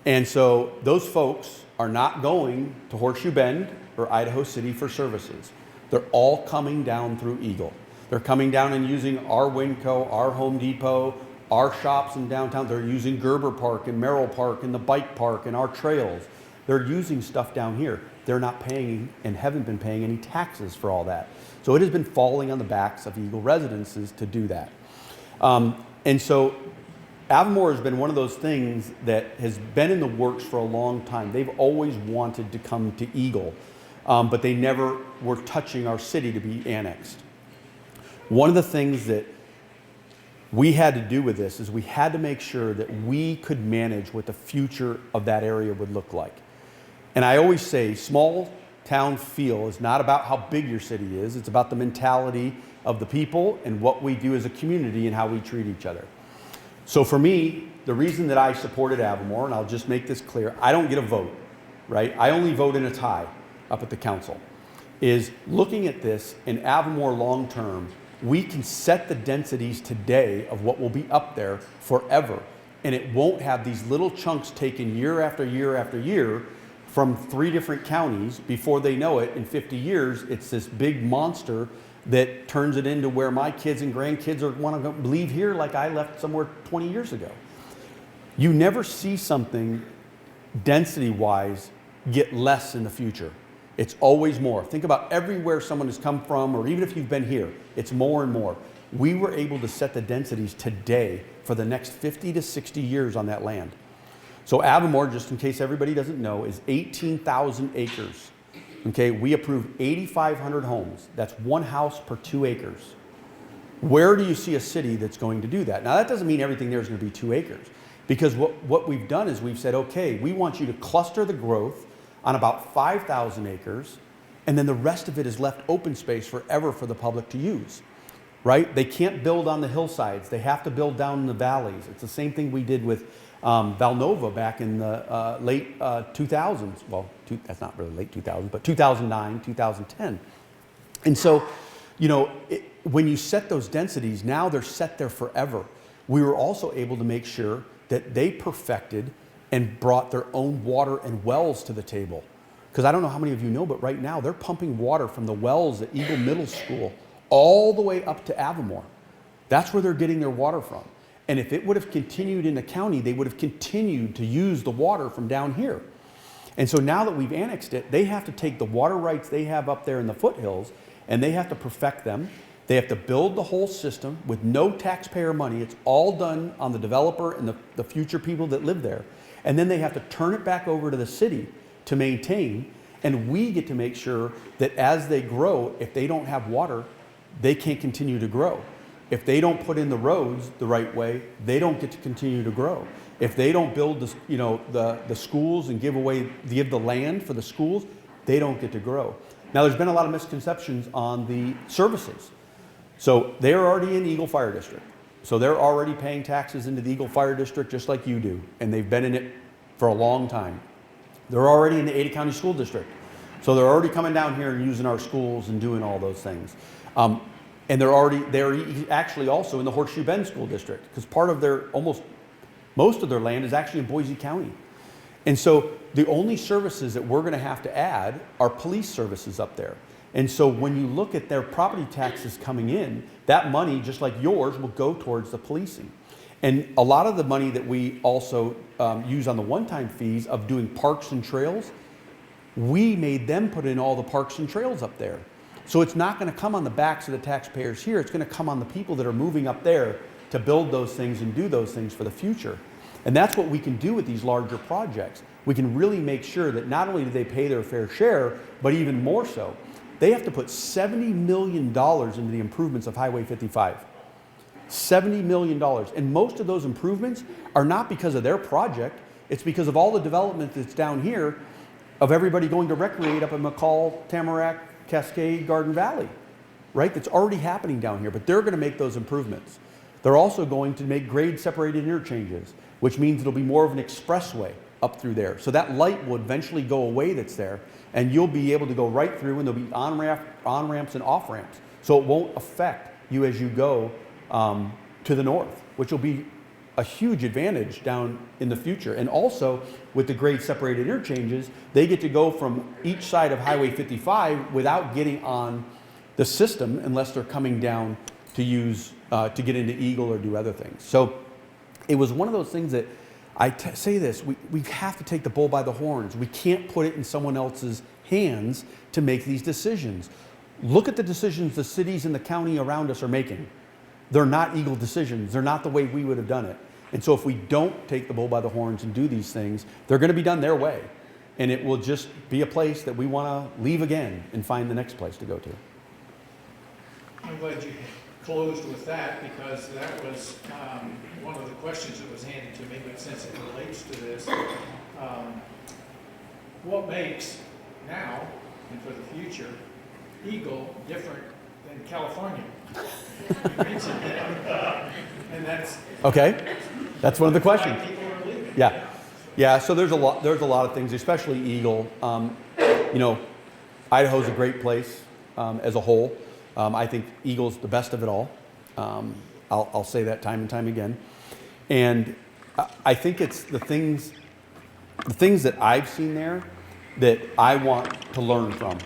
And so those folks are not going to Horseshoe Bend or Idaho City for services. They're all coming down through Eagle. They're coming down and using our Winco, our Home Depot, our shops in downtown. They're using Gerber Park and Mayoral Park and the bike park and our trails. They're using stuff down here. They're not paying and haven't been paying any taxes for all that. So it has been falling on the backs of Eagle residences to do that. And so Avamore has been one of those things that has been in the works for a long time. They've always wanted to come to Eagle, but they never were touching our city to be annexed. One of the things that we had to do with this is we had to make sure that we could manage what the future of that area would look like. And I always say small town feel is not about how big your city is. It's about the mentality of the people and what we do as a community and how we treat each other. So for me, the reason that I supported Avamore, and I'll just make this clear, I don't get a vote, right? I only vote in a tie up at the council, is looking at this in Avamore long term, we can set the densities today of what will be up there forever. And it won't have these little chunks taken year after year after year from 3 different counties. Before they know it, in 50 years, it's this big monster that turns it into where my kids and grandkids want to leave here like I left somewhere 20 years ago. You never see something density-wise get less in the future. It's always more. Think about everywhere someone has come from, or even if you've been here, it's more and more. We were able to set the densities today for the next 50 to 60 years on that land. So Avamore, just in case everybody doesn't know, is 18,000 acres. Okay, we approved 8,500 homes. That's 1 house per 2 acres. Where do you see a city that's going to do that? Now that doesn't mean everything there is going to be 2 acres, because what we've done is we've said, okay, we want you to cluster the growth on about 5,000 acres, and then the rest of it is left open space forever for the public to use, right? They can't build on the hillsides. They have to build down in the valleys. It's the same thing we did with Valnova back in the late 2000s. Well, that's not really late 2000s, but 2009, 2010. And so, you know, when you set those densities, now they're set there forever. We were also able to make sure that they perfected and brought their own water and wells to the table. Because I don't know how many of you know, but right now they're pumping water from the wells at Eagle Middle School all the way up to Avamore. That's where they're getting their water from. And if it would have continued in the county, they would have continued to use the water from down here. And so now that we've annexed it, they have to take the water rights they have up there in the foothills, and they have to perfect them. They have to build the whole system with no taxpayer money. It's all done on the developer and the future people that live there. And then they have to turn it back over to the city to maintain. And we get to make sure that as they grow, if they don't have water, they can't continue to grow. If they don't put in the roads the right way, they don't get to continue to grow. If they don't build the schools and give the land for the schools, they don't get to grow. Now there's been a lot of misconceptions on the services. So they're already in Eagle Fire District. So they're already paying taxes into the Eagle Fire District just like you do. And they've been in it for a long time. They're already in the Ada County School District. So they're already coming down here and using our schools and doing all those things. And they're actually also in the Horseshoe Bend School District, because part of most of their land is actually in Boise County. And so the only services that we're going to have to add are police services up there. And so when you look at their property taxes coming in, that money, just like yours, will go towards the policing. And a lot of the money that we also use on the one-time fees of doing parks and trails, we made them put in all the parks and trails up there. So it's not going to come on the backs of the taxpayers here. It's going to come on the people that are moving up there to build those things and do those things for the future. And that's what we can do with these larger projects. We can really make sure that not only do they pay their fair share, but even more so. They have to put $70 million into the improvements of Highway 55. $70 million. And most of those improvements are not because of their project. It's because of all the development that's down here of everybody going to recreate up in McCall, Tamarack, Cascade, Garden Valley, right? That's already happening down here, but they're going to make those improvements. They're also going to make grade separated interchanges, which means it'll be more of an expressway. up through there. So that light will eventually go away that's there, and you'll be able to go right through, and there'll be on-ramps and off-ramps. So it won't affect you as you go to the north, which will be a huge advantage down in the future. And also, with the grade separated interchanges, they get to go from each side of Highway 55 without getting on the system unless they're coming down to use, to get into Eagle or do other things. So it was one of those things that say this, we have to take the bull by the horns. We can't put it in someone else's hands to make these decisions. Look at the decisions the cities and the county around us are making. They're not Eagle decisions. They're not the way we would have done it. And so if we don't take the bull by the horns and do these things, they're going to be done their way. And it will just be a place that we want to leave again and find the next place to go to. I'm glad you closed with that, because that was one of the questions that was handed to me, but since it relates to this, what makes now and for the future Eagle different than California? You mentioned that, and that's Okay, that's one of the questions. why people are leaving. Yeah. So there's a lot of things, especially Eagle. You know, Idaho's a great place as a whole. I think Eagle's the best of it all. I'll say that time and time again. And I think it's the things that I've seen there that I want to learn from.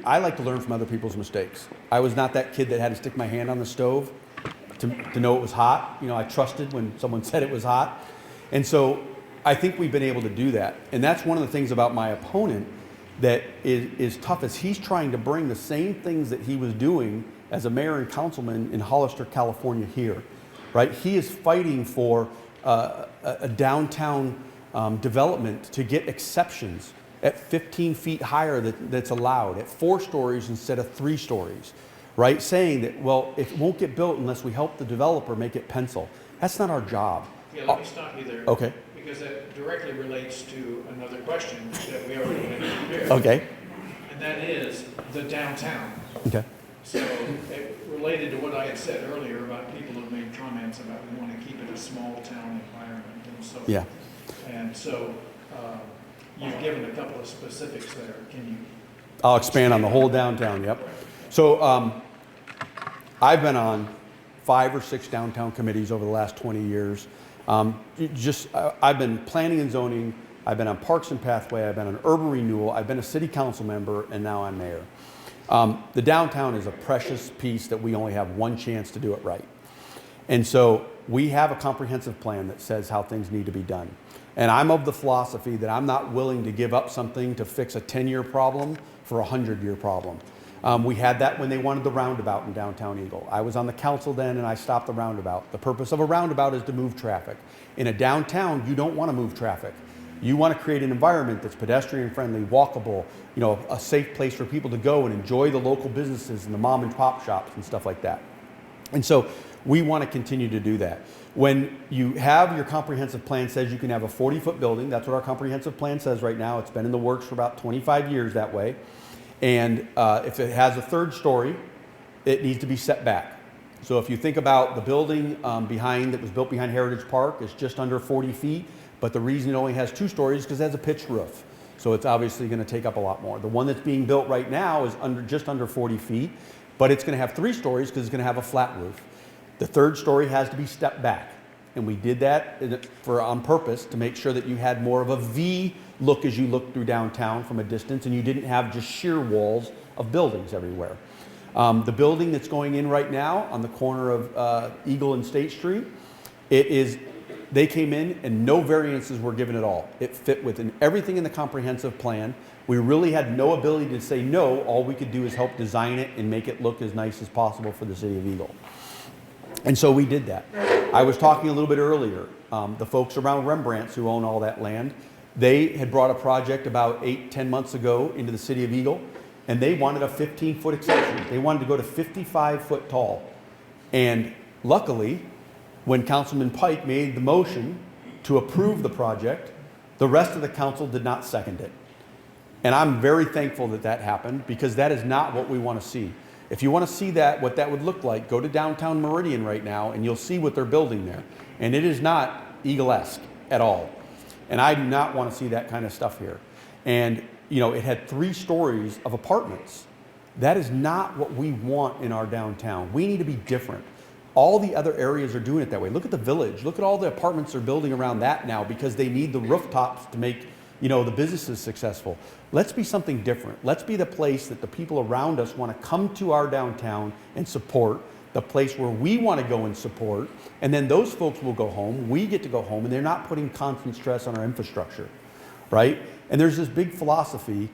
I like to learn from other people's mistakes. I was not that kid that had to stick my hand on the stove to know it was hot. You know, I trusted when someone said it was hot. And so I think we've been able to do that. And that's one of the things about my opponent that is tough, is he's trying to bring the same things that he was doing as a mayor and councilman in Hollister, California here, right? He is fighting for a downtown development to get exceptions at 15 feet higher that's allowed, at 4 stories instead of 3 stories, right? Saying that, well, it won't get built unless we help the developer make it pencil. That's not our job. Yeah, let me stop you there. Okay. Because that directly relates to another question that we already had prepared. Okay. And that is the downtown. Okay. So it related to what I had said earlier about people who made comments about we want to keep it a small town environment and so. Yeah. And so you've given a couple of specifics there. Can you? I'll expand on the whole downtown, yep. So I've been on 5 or 6 downtown committees over the last 20 years. I've been planning and zoning, I've been on Parks and Pathway, I've been on urban renewal, I've been a city council member, and now I'm mayor. The downtown is a precious piece that we only have one chance to do it right. And so we have a comprehensive plan that says how things need to be done. And I'm of the philosophy that I'm not willing to give up something to fix a 10-year problem for a 100-year problem. We had that when they wanted the roundabout in downtown Eagle. I was on the council then and I stopped the roundabout. The purpose of a roundabout is to move traffic. In a downtown, you don't want to move traffic. You want to create an environment that's pedestrian friendly, walkable, you know, a safe place for people to go and enjoy the local businesses and the mom and pop shops and stuff like that. And so we want to continue to do that. When you have your comprehensive plan says you can have a 40-foot building, that's what our comprehensive plan says right now. It's been in the works for about 25 years that way. And if it has a 3rd story, it needs to be set back. So if you think about the building that was built behind Heritage Park, it's just under 40 feet, but the reason it only has 2 stories is because it has a pitched roof. So it's obviously going to take up a lot more. The one that's being built right now is just under 40 feet, but it's going to have 3 stories because it's going to have a flat roof. The 3rd story has to be stepped back. And we did that on purpose to make sure that you had more of a V look as you looked through downtown from a distance, and you didn't have just sheer walls of buildings everywhere. The building that's going in right now on the corner of Eagle and State Street, they came in and no variances were given at all. It fit within everything in the comprehensive plan. We really had no ability to say no. All we could do is help design it and make it look as nice as possible for the city of Eagle. And so we did that. I was talking a little bit earlier, the folks around Rembrandt's who own all that land, they had brought a project about 8-10 months ago into the city of Eagle, and they wanted a 15-foot exception. They wanted to go to 55 foot tall. And luckily, when Councilman Pike made the motion to approve the project, the rest of the council did not second it. And I'm very thankful that that happened, because that is not what we want to see. If you want to see what that would look like, go to downtown Meridian right now and you'll see what they're building there. And it is not Eagle-esque at all. And I do not want to see that kind of stuff here. And, you know, it had 3 stories of apartments. That is not what we want in our downtown. We need to be different. All the other areas are doing it that way. Look at the Village. Look at all the apartments they're building around that now because they need the rooftops to make, you know, the businesses successful. Let's be something different. Let's be the place that the people around us want to come to our downtown and support, the place where we want to go and support, and then those folks will go home, we get to go home, and they're not putting constant stress on our infrastructure, right? And there's this big philosophy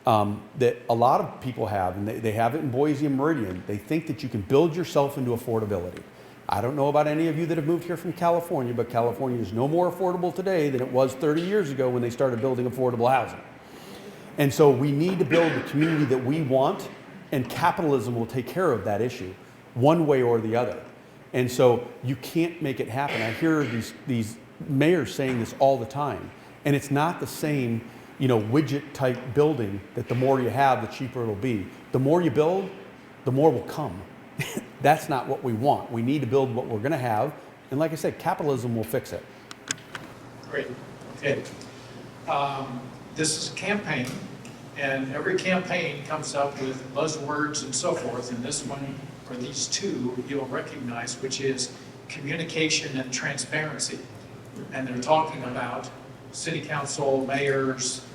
that a lot of people have, and they have it in Boise and Meridian. They think that you can build yourself into affordability. I don't know about any of you that have moved here from California, but California is no more affordable today than it was 30 years ago when they started building affordable housing. And so we need to build the community that we want, and capitalism will take care of that issue, one way or the other. And so you can't make it happen. I hear these mayors saying this all the time, and it's not the same, you know, widget type building that the more you have, the cheaper it'll be. The more you build, the more will come. That's not what we want. We need to build what we're going to have. And like I said, capitalism will fix it. Great. Okay. This is a campaign, and every campaign comes up with buzzwords and so forth. And this one, or these two, you'll recognize, which is communication and transparency. And they're talking about city council, mayors,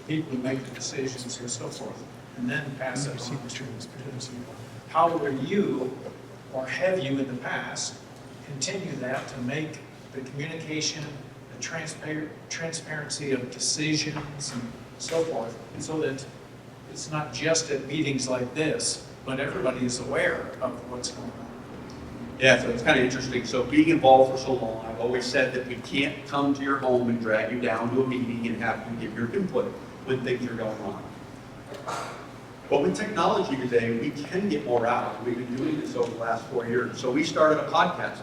people who make the decisions and so forth, and then pass it on to how will you, or have you in the past, continue that to make the communication, the transparency of decisions and so forth, so that it's not just at meetings like this, but everybody is aware of what's going on. Yeah, so it's kind of interesting. So being involved for so long, I've always said that we can't come to your home and drag you down to a meeting and have you give your input when things are going on. But with technology today, we can get more out. We've been doing this over the last 4 years. So we started a podcast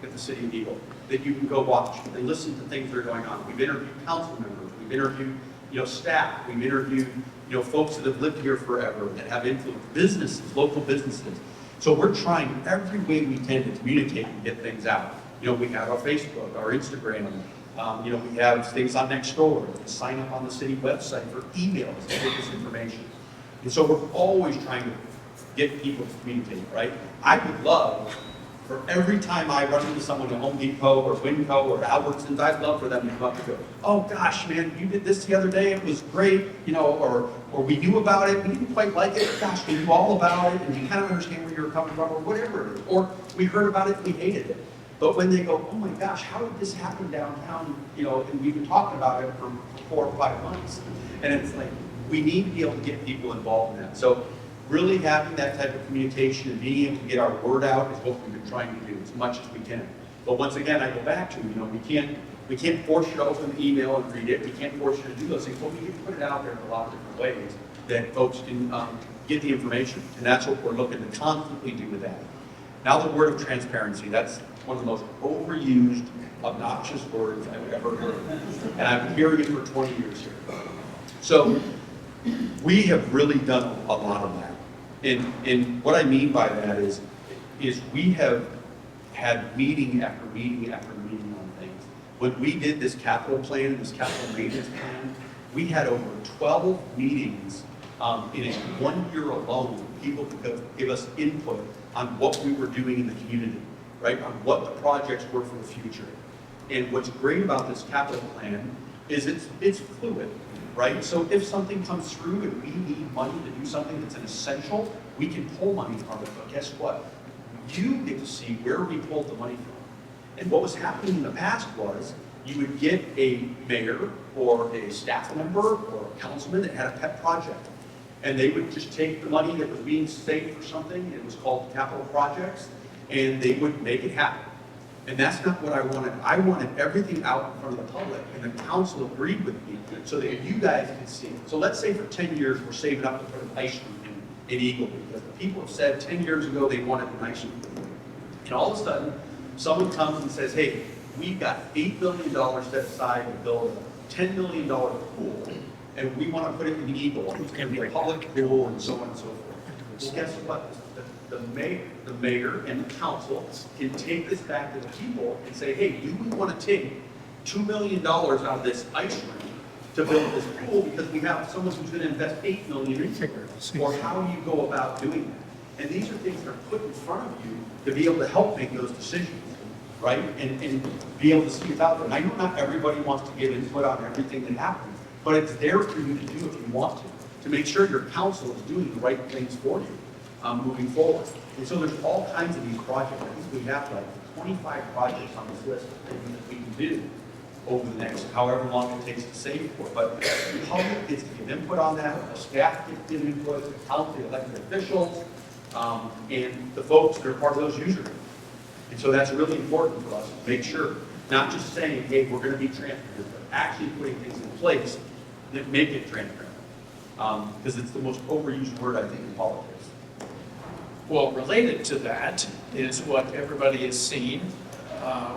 at the City of Eagle that you can go watch and listen to things that are going on. We've interviewed council members, we've interviewed, you know, staff, we've interviewed, you know, folks that have lived here forever, that have influence, businesses, local businesses. So we're trying every way we can to communicate and get things out. You know, we have our Facebook, our Instagram, you know, we have things on Nextdoor, sign up on the city website for emails to get this information. And so we're always trying to get people to communicate, right? I would love for every time I run into someone at Home Depot or Winco or Albertsons, I'd love for them to come up and go, oh gosh, man, you did this the other day, it was great, you know, or we knew about it, we didn't quite like it, gosh, we knew all about it, and we kind of understand where you're coming from, or whatever it is. Or we heard about it, we hated it. But when they go, oh my gosh, how did this happen downtown, you know, and we've been talking about it for 4 or 5 months. And it's like, we need to be able to get people involved in that. So really having that type of communication and being able to get our word out is what we've been trying to do as much as we can. But once again, I go back to, you know, we can't force you to open the email and read it. We can't force you to do those things, but we can put it out there in a lot of different ways that folks can get the information. And that's what we're looking to constantly do with that. Now the word of transparency, that's one of the most overused, obnoxious words I've ever heard. And I've been hearing it for 20 years here. So we have really done a lot of that. And what I mean by that is we have had meeting after meeting after meeting on things. When we did this capital plan and this capital maintenance plan, we had over 12 meetings in 1 year alone. People could give us input on what we were doing in the community, right? On what the projects were for the future. And what's great about this capital plan is it's fluid, right? So if something comes through and we need money to do something that's an essential, we can pull money from it. But guess what? You get to see where we pulled the money from. And what was happening in the past was you would get a mayor or a staff member or a councilman that had a pet project. And they would just take the money that was being saved for something, it was called capital projects, and they would make it happen. And that's not what I wanted. I wanted everything out in front of the public, and the council agreed with me so that you guys could see it. So let's say for 10 years we're saving up to put an ice rink in Eagle, because the people have said 10 years ago they wanted an ice rink. And all of a sudden, someone comes and says, hey, we've got $8 million set aside to build a $10 million pool, and we want to put it in Eagle. It's going to be a public pool and so on and so forth. Well, guess what? The mayor and the council can take this back to the people and say, hey, do we want to take $2 million out of this ice rink to build this pool because we have someone who's going to invest $8 million into it. Or how do you go about doing that? And these are things that are put in front of you to be able to help make those decisions, right? And be able to see what's out there. And I know not everybody wants to give input on everything that happens, but it's there for you to do if you want to make sure your council is doing the right things for you moving forward. And so there's all kinds of these projects. I think we have like 25 projects on this list of things that we can do over the next however long it takes to save for. But the public gets to give input on that, the staff gets to give input, the council, the elected officials, and the folks that are part of those user groups. And so that's really important for us to make sure, not just saying, hey, we're going to be transparent, but actually putting things in place that make it transparent. Because it's the most overused word, I think, in politics. Well, related to that is what everybody has seen,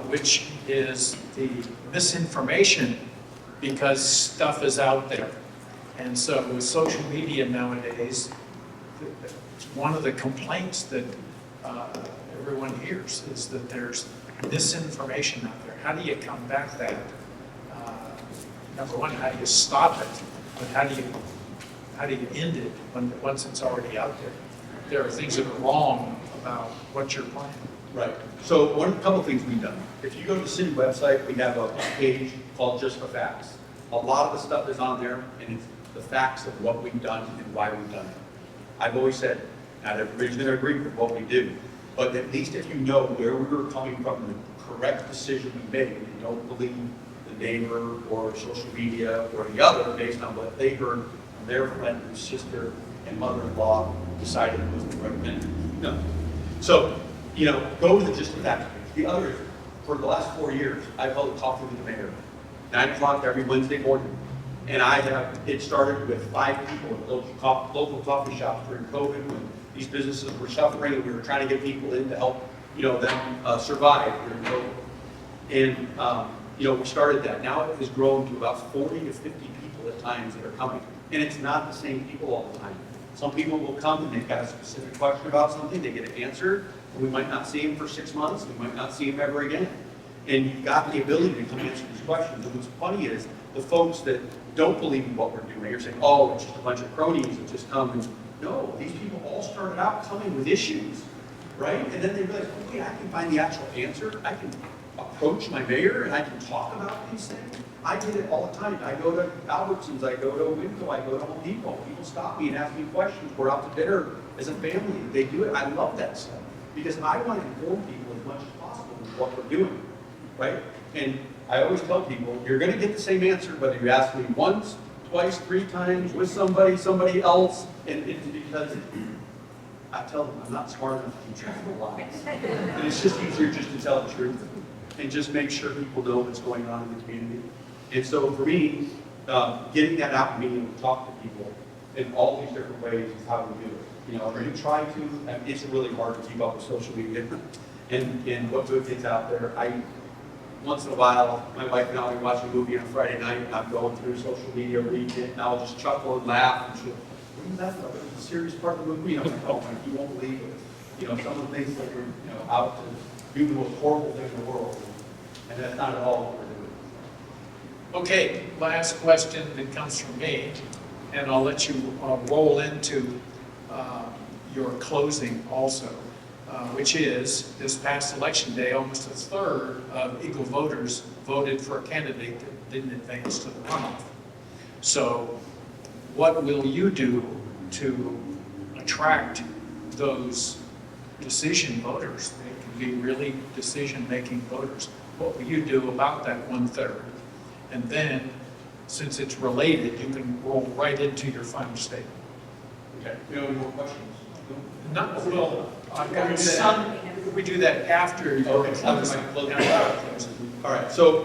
which is the misinformation because stuff is out there. And so with social media nowadays, one of the complaints that everyone hears is that there's misinformation out there. How do you combat that? Number one, how do you stop it? But how do you end it once it's already out there? There are things that are wrong about what you're planning. Right. So a couple of things we've done. If you go to the city website, we have a page called Just the Facts. A lot of the stuff is on there, and it's the facts of what we've done and why we've done it. I've always said, not everybody's going to agree with what we do, but at least if you know where we were coming from, the correct decision we made, and you don't believe the neighbor or social media or the other based on what they heard from their friend and sister and mother-in-law decided it was the right thing. No. So, go to the Just the Facts page. The other is, for the last 4 years, I've held a coffee with the mayor, 9 o'clock every Wednesday morning. And it started with 5 people at local coffee shops during COVID when these businesses were suffering and we were trying to get people in to help, them survive during COVID. And, we started that. Now it has grown to about 40 to 50 people at times that are coming. And it's not the same people all the time. Some people will come and they've got a specific question about something, they get it answered, and we might not see them for 6 months, we might not see them ever again. And you've got the ability to come answer these questions. And what's funny is the folks that don't believe in what we're doing, you're saying, oh, it's just a bunch of cronies that just come. And no, these people all started out coming with issues, right? And then they realize, okay, I can find the actual answer. I can approach my mayor and I can talk about these things. I get it all the time. I go to Albertsons, I go to Winco, I go to Home Depot. People stop me and ask me questions. We're out to dinner as a family. They do it. I love that stuff because I want to inform people as much as possible with what we're doing, right? And I always tell people, you're going to get the same answer whether you ask me once, twice, 3 times, with somebody else, and it's because I tell them I'm not smart enough to keep track of lies. And it's just easier just to tell the truth and just make sure people know what's going on in the community. And so for me, getting that out and being able to talk to people in all these different ways is how we do it. Or you try to, it's really hard to keep up with social media and what good things out there. Once in a while, my wife and I will watch a movie on Friday night, and I'm going through social media, reading it, and I'll just chuckle and laugh, and she'll, what are you laughing about? It was a serious part of the movie. I'm like, oh, you won't believe it. Some of the things that we're, out to do the most horrible thing in the world, and that's not at all what we're doing. Okay, last question that comes from me, and I'll let you roll into your closing also. Which is, this past election day, almost a third of Eagle voters voted for a candidate that didn't advance to the runoff. So what will you do to attract those decision voters? They can be really decision-making voters. What will you do about that 1/3? And then, since it's related, you can roll right into your final statement. Okay. Any more questions? Not, well, I've got some, we do that after your Okay, closing. after my closing. All right, so,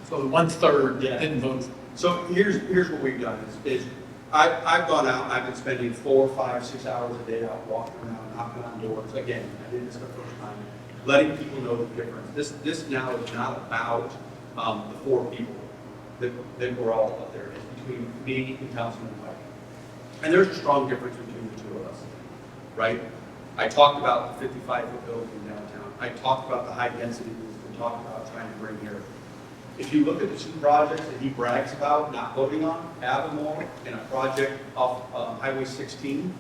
So the 1/3 Yeah. didn't vote. so here's what we've done is I've gone out, I've been spending 4, 5, 6 hours a day out walking around, knocking on doors. Again, I did this the first time, letting people know the difference. This now is not about the 4 people that we're all up there. It's between me and Councilman Pike. And there's a strong difference between the 2 of us, right? I talked about the 55-foot building downtown. I talked about the high density we've been talking about trying to bring here. If you look at the two projects that he brags about not voting on, Avamore and a project off Highway 16,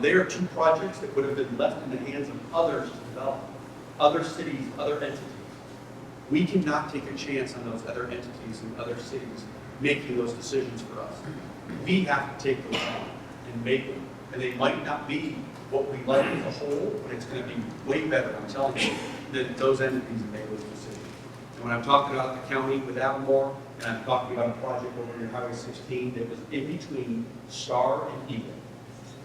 they are two projects that would have been left in the hands of others to develop, other cities, other entities. We cannot take a chance on those other entities and other cities making those decisions for us. We have to take those on and make them. And they might not be what we like as a whole, but it's going to be way better, I'm telling you, than those entities that make those decisions. And when I'm talking about the county with Avamore, and I'm talking about a project over near Highway 16 that was in between Star and Eagle.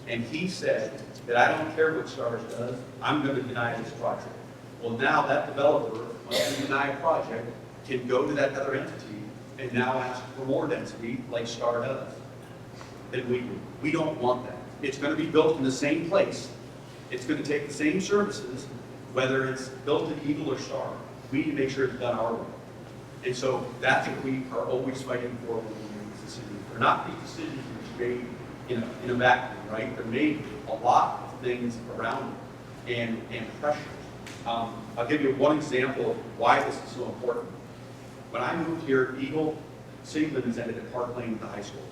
And he said that I don't care what Stars does, I'm going to deny this project. Well, now that developer, once you deny a project, can go to that other entity and now ask for more density like Star does. Than we do. We don't want that. It's going to be built in the same place. It's going to take the same services, whether it's built in Eagle or Star. We need to make sure it's done our way. And so that's what we are always fighting for when we make these decisions. They're not these decisions that are made in a vacuum, right? They're made a lot of things around it and pressures. I'll give you one example of why this is so important. When I moved here, Eagle City limits ended at Park Lane at the high school.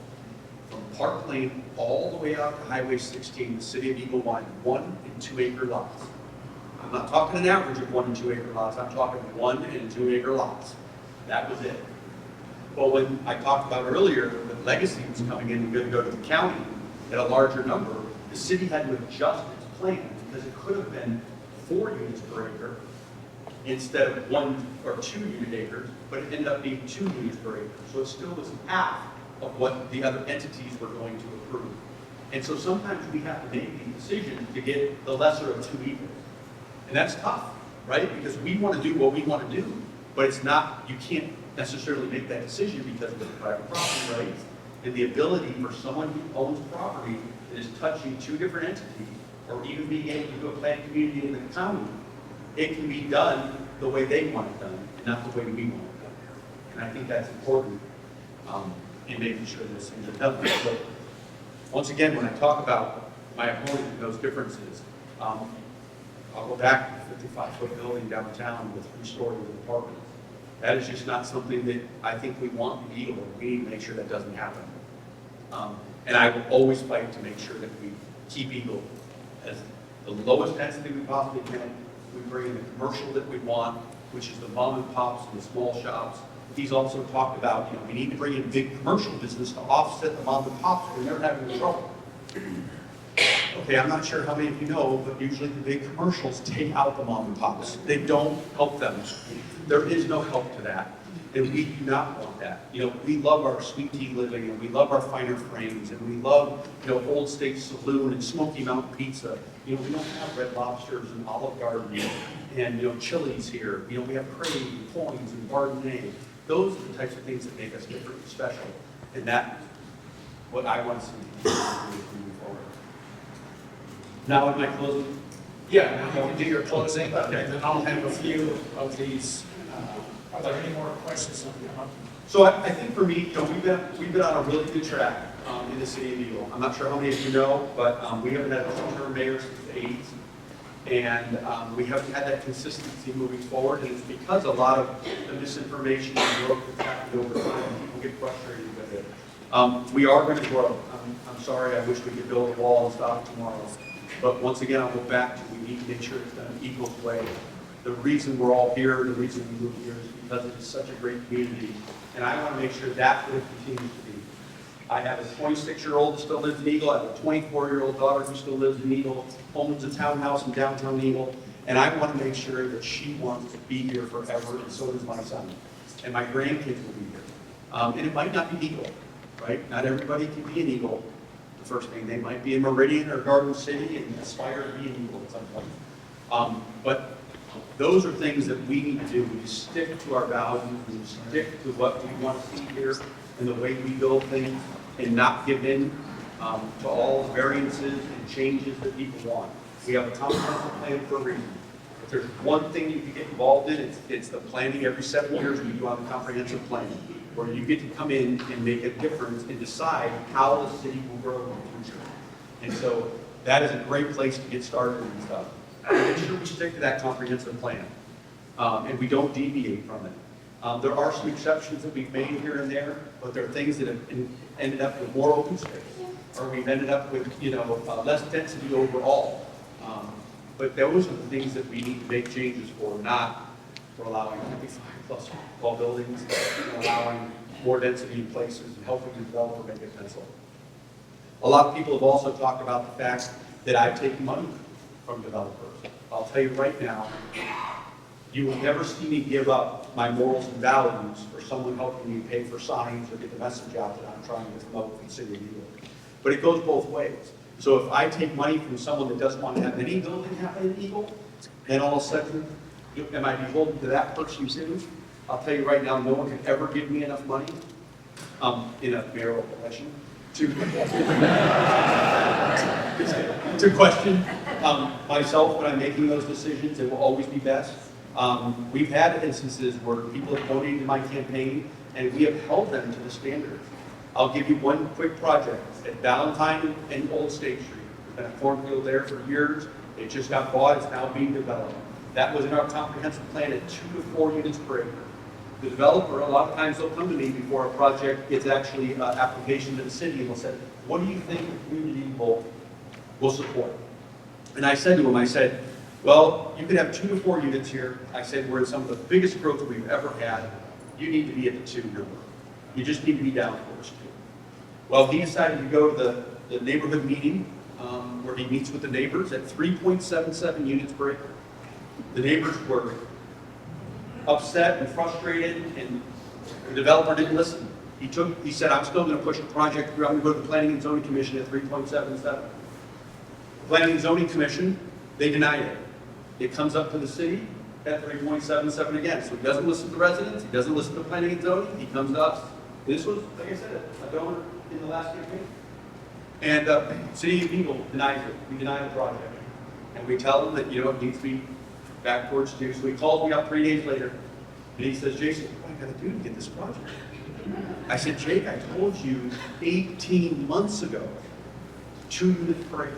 From Park Lane all the way out to Highway 16, the city of Eagle wanted 1 and 2 acre lots. I'm not talking an average of 1 and 2 acre lots, I'm talking 1 and 2 acre lots. That was it. Well, when I talked about earlier that Legacy was coming in and going to go to the county at a larger number, the city had to adjust its plan because it could have been 4 units per acre instead of 1 or 2 unit acres, but it ended up being 2 units per acre. So it still was half of what the other entities were going to approve. And so sometimes we have to make these decisions to get the lesser of 2 evils. And that's tough, right? Because we want to do what we want to do, but it's not, you can't necessarily make that decision because of the private property rights and the ability for someone who owns property that is touching 2 different entities, or even being able to do a planned community in the county, it can be done the way they want it done, and not the way we want it done. And I think that's important in making sure those things are done. So, once again, when I talk about my opponent and those differences, I'll go back to the 55-foot building downtown with 3-story apartments. That is just not something that I think we want in Eagle. We need to make sure that doesn't happen. And I will always fight to make sure that we keep Eagle as the lowest density we possibly can. We bring in the commercial that we want, which is the mom and pops and the small shops. He's also talked about, we need to bring in big commercial business to offset the mom and pops when they're having trouble. Okay, I'm not sure how many of you know, but usually the big commercials take out the mom and pops. They don't help them. There is no help to that. And we do not want that. We love our sweet tea living, and we love our finer frames, and we love, Old State Saloon and Smoky Mountain Pizza. We don't have Red Lobsters and Olive Garden and, Chili's here. We have Crave and Coins and Bardenay. Those are the types of things that make us different and special. And that's what I want to see moving forward. Now, in my closing, Yeah, now you can do your closing, Okay. and then I'll have a few of these. Are there any more questions? so I think for me, we've been on a really good track in the city of Eagle. I'm not sure how many of you know, but we haven't had a two-term mayor since the 80s. And we haven't had that consistency moving forward, and it's because a lot of the misinformation and growth that's happened over time, people get frustrated with it. We are going to grow. I'm sorry, I wish we could build a wall and stop it tomorrow. But once again, I'll go back to we need to make sure it's done Eagle's way. The reason we're all here, the reason we moved here is because it's such a great community. And I want to make sure that's what it continues to be. I have a 26-year-old that still lives in Eagle. I have a 24-year-old daughter who still lives in Eagle, owns a townhouse in downtown Eagle. And I want to make sure that she wants to be here forever, and so does my son. And my grandkids will be here. And it might not be Eagle, right? Not everybody can be an Eagle. The first thing, they might be in Meridian or Garden City and aspire to be an Eagle at some point. But those are things that we need to do. We just stick to our values, we stick to what we want to see here and the way we build things, and not give in to all the variances and changes that people want. We have a comprehensive plan for a reason. If there's one thing you can get involved in, it's the planning every 7 years we do on the comprehensive plan, where you get to come in and make a difference and decide how the city will grow in the future. And so that is a great place to get started and stuff. Make sure we stick to that comprehensive plan, and we don't deviate from it. There are some exceptions that we've made here and there, but there are things that have ended up with more open space, or we've ended up with, less density overall. But those are the things that we need to make changes for, not for allowing 55 plus tall buildings, and allowing more density in places, and helping the developer make it pencil. A lot of people have also talked about the fact that I take money from developers. I'll tell you right now, you will never see me give up my morals and values for someone helping me pay for signs or get the message out that I'm trying to promote for the city of New York. But it goes both ways. So if I take money from someone that doesn't want to have any building happen in Eagle, then all of a sudden, am I beholden to that person too? I'll tell you right now, no one can ever give me enough money in a mayoral election to question myself when I'm making those decisions. It will always be best. We've had instances where people have donated to my campaign, and we have held them to the standards. I'll give you one quick project at Valentine and Old State Street. There's been a cornfield there for years. It just got bought. It's now being developed. That was in our comprehensive plan at 2 to 4 units per acre. The developer, a lot of times they'll come to me before a project gets actually an application to the city, and they'll say, what do you think the community will support? And I said to them, I said, well, you could have 2 to 4 units here. I said, we're in some of the biggest growth that we've ever had. You need to be at the 2 number. You just need to be down towards 2. Well, he decided to go to the neighborhood meeting where he meets with the neighbors at 3.77 units per acre. The neighbors were upset and frustrated, and the developer didn't listen. He said, I'm still going to push the project through. I'm going to go to the Planning and Zoning Commission at 3.77. The Planning and Zoning Commission, they denied it. It comes up to the city at 3.77 again. So he doesn't listen to residents. He doesn't listen to Planning and Zoning. He comes to us. This was, like I said, a donor in the last campaign. And City of Eagle denies it. We deny the project. And we tell them that, it needs to be back towards 2. So he calls me up 3 days later, and he says, Jason, what do I got to do to get this project? I said, Jake, I told you 18 months ago, 2 units per acre.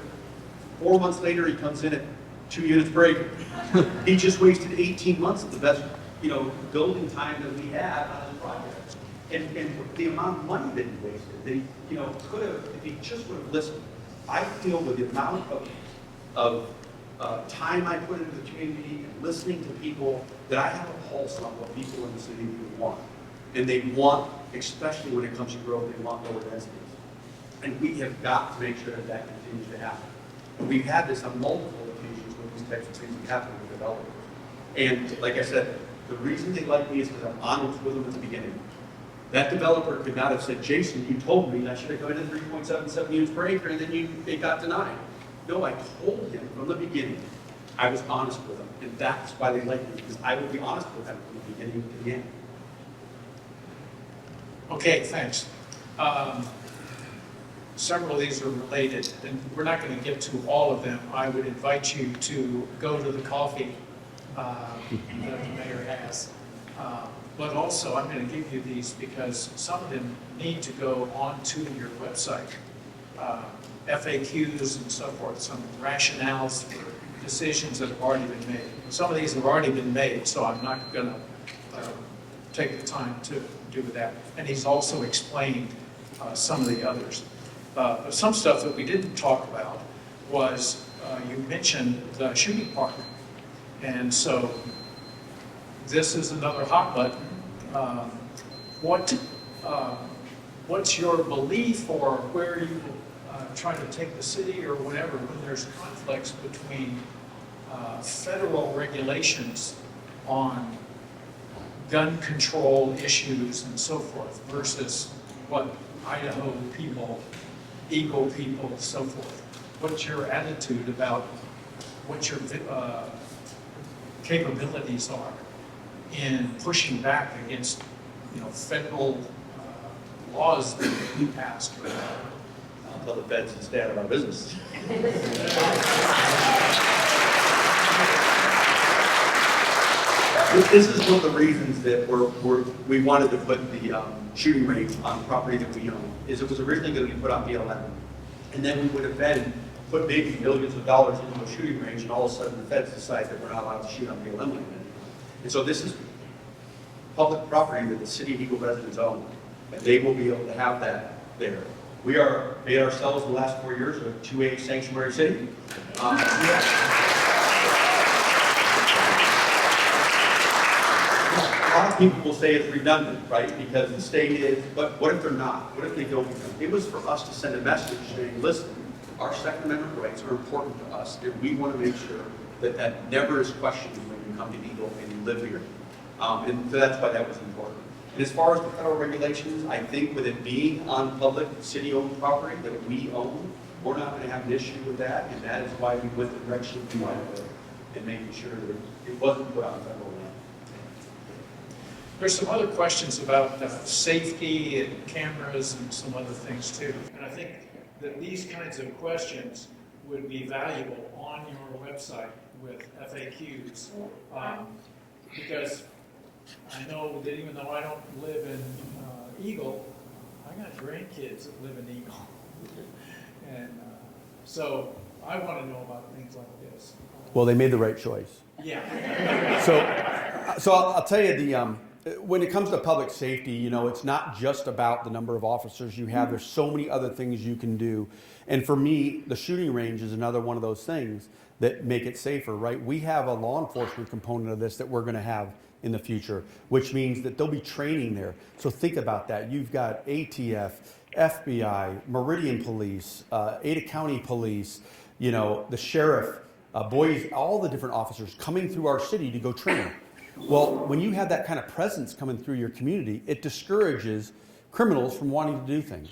4 months later, he comes in at 2 units per acre. He just wasted 18 months of the best, building time that we had on this project. And the amount of money that he wasted, that he, could have, if he just would have listened. I feel with the amount of time I put into the community and listening to people, that I have a pulse on what people in the city really want. And they want, especially when it comes to growth, they want lower densities. And we have got to make sure that that continues to happen. And we've had this on multiple occasions when these types of things have happened with developers. And like I said, the reason they like me is because I'm honest with them at the beginning. That developer could not have said, Jason, you told me I should have come in at 3.77 units per acre, and then it got denied. No, I told him from the beginning. I was honest with him, and that's why they like me, because I would be honest with them from the beginning to the end. Okay, thanks. Several of these are related, and we're not going to get to all of them. I would invite you to go to the coffee that the mayor has. But also, I'm going to give you these because some of them need to go onto your website. FAQs and so forth, some rationales for decisions that have already been made. Some of these have already been made, so I'm not going to take the time to do that. And he's also explained some of the others. Some stuff that we didn't talk about was you mentioned the shooting park. And so this is another hot button. What's your belief or where you try to take the city or whatever when there's conflicts between federal regulations on gun control issues and so forth versus what Idaho people, Eagle people, so forth? What's your attitude about what your capabilities are in pushing back against, federal laws that we passed? I'll tell the feds to stay out of our business. This is one of the reasons that we wanted to put the shooting range on the property that we own. Is it was originally going to be put on BLM, and then we would have been put maybe millions of dollars into a shooting range, and all of a sudden the feds decide that we're not allowed to shoot on the limit. And so this is public property that the city of Eagle residents own, and they will be able to have that there. We are made ourselves in the last 4 years a 2A sanctuary city. A lot of people will say it's redundant, right? Because the state is, but what if they're not? What if they don't? It was for us to send a message saying, listen, our Second Amendment rights are important to us, and we want to make sure that that never is questioned when you come to Eagle and you live here. And so that's why that was important. And as far as the federal regulations, I think with it being on public city-owned property that we own, we're not going to have an issue with that, and that is why we went the direction we went with and making sure that it wasn't put on federal land. There's some other questions about safety and cameras and some other things too. And I think that these kinds of questions would be valuable on your website with FAQs. Because I know that even though I don't live in Eagle, I got grandkids that live in Eagle. And so I want to know about things like this. Well, they made the right choice. Yeah. So I'll tell you, when it comes to public safety, you know, it's not just about the number of officers you have. There's so many other things you can do. And for me, the shooting range is another one of those things that make it safer, right? We have a law enforcement component of this that we're going to have in the future, which means that there'll be training there. So think about that. You've got ATF, FBI, Meridian Police, Ada County Police, you know, the sheriff, Boise, all the different officers coming through our city to go train. Well, when you have that kind of presence coming through your community, it discourages criminals from wanting to do things,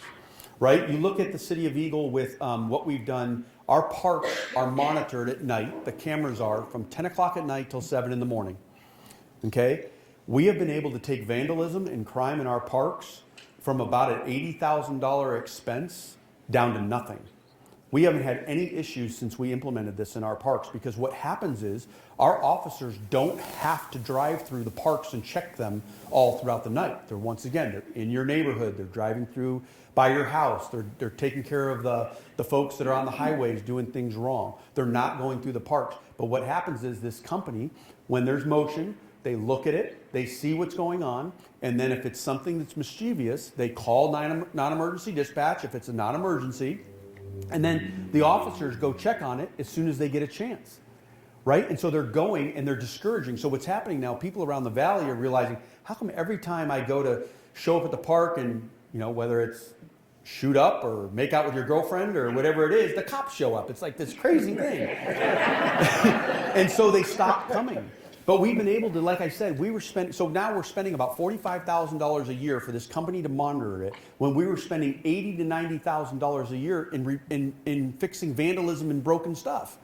right? You look at the city of Eagle with what we've done. Our parks are monitored at night. The cameras are from 10 o'clock at night till 7 in the morning, okay? We have been able to take vandalism and crime in our parks from about an $80,000 expense down to nothing. We haven't had any issues since we implemented this in our parks, because what happens is our officers don't have to drive through the parks and check them all throughout the night. They're in your neighborhood. They're driving through by your house. They're taking care of the folks that are on the highways doing things wrong. They're not going through the parks. But what happens is this company, when there's motion, they look at it, they see what's going on, and then if it's something that's mischievous, they call non-emergency dispatch if it's a non-emergency. And then the officers go check on it as soon as they get a chance, right? And so they're going and they're discouraging. So what's happening now, people around the valley are realizing, how come every time I go to show up at the park and, you know, whether it's shoot up or make out with your girlfriend or whatever it is, the cops show up. It's like this crazy thing. And so they stop coming. But we've been able to, like I said, so now we're spending about $45,000 a year for this company to monitor it, when we were spending $80,000 to $90,000 a year in fixing vandalism and broken stuff.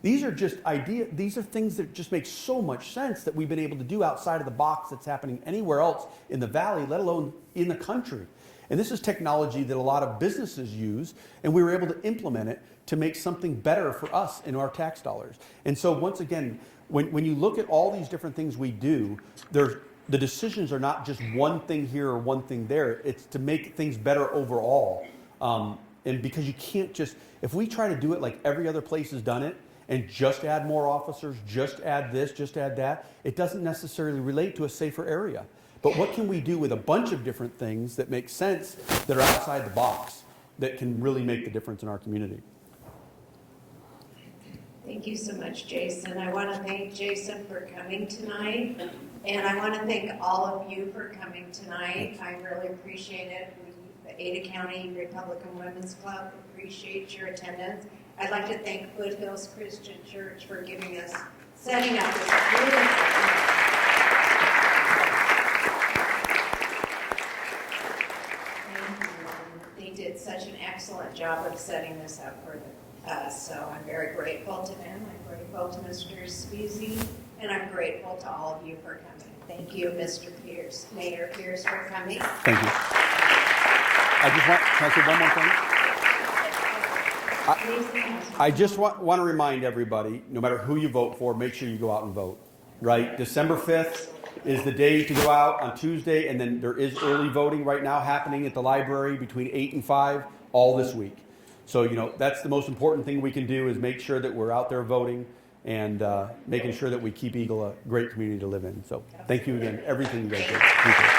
These are just ideas. These are things that just make so much sense that we've been able to do outside of the box that's happening anywhere else in the valley, let alone in the country. And this is technology that a lot of businesses use, and we were able to implement it to make something better for us in our tax dollars. And so once again, when you look at all these different things we do, the decisions are not just one thing here or one thing there. It's to make things better overall. And because you can't just, if we try to do it like every other place has done it, and just add more officers, just add this, just add that, it doesn't necessarily relate to a safer area. But what can we do with a bunch of different things that make sense, that are outside the box, that can really make the difference in our community? Thank you so much, Jason. I want to thank Jason for coming tonight, and I want to thank all of you for coming tonight. I really appreciate it. The Ada County Republican Women's Club appreciates your attendance. I'd like to thank Foothills Christian Church for setting up this beautiful. They did such an excellent job of setting this up for us, so I'm very grateful to them. I'm grateful to Mr. Speasy, and I'm grateful to all of you for coming. Thank you, Mr. Pierce, Mayor Pierce, for coming. Thank you. Can I say one more thing? I just want to remind everybody, no matter who you vote for, make sure you go out and vote, right? December 5th is the day to go out on Tuesday, and then there is early voting right now happening at the library between 8 and 5 all this week. So, that's the most important thing we can do is make sure that we're out there voting and making sure that we keep Eagle a great community to live in. So thank you again, everything you guys did. Appreciate it.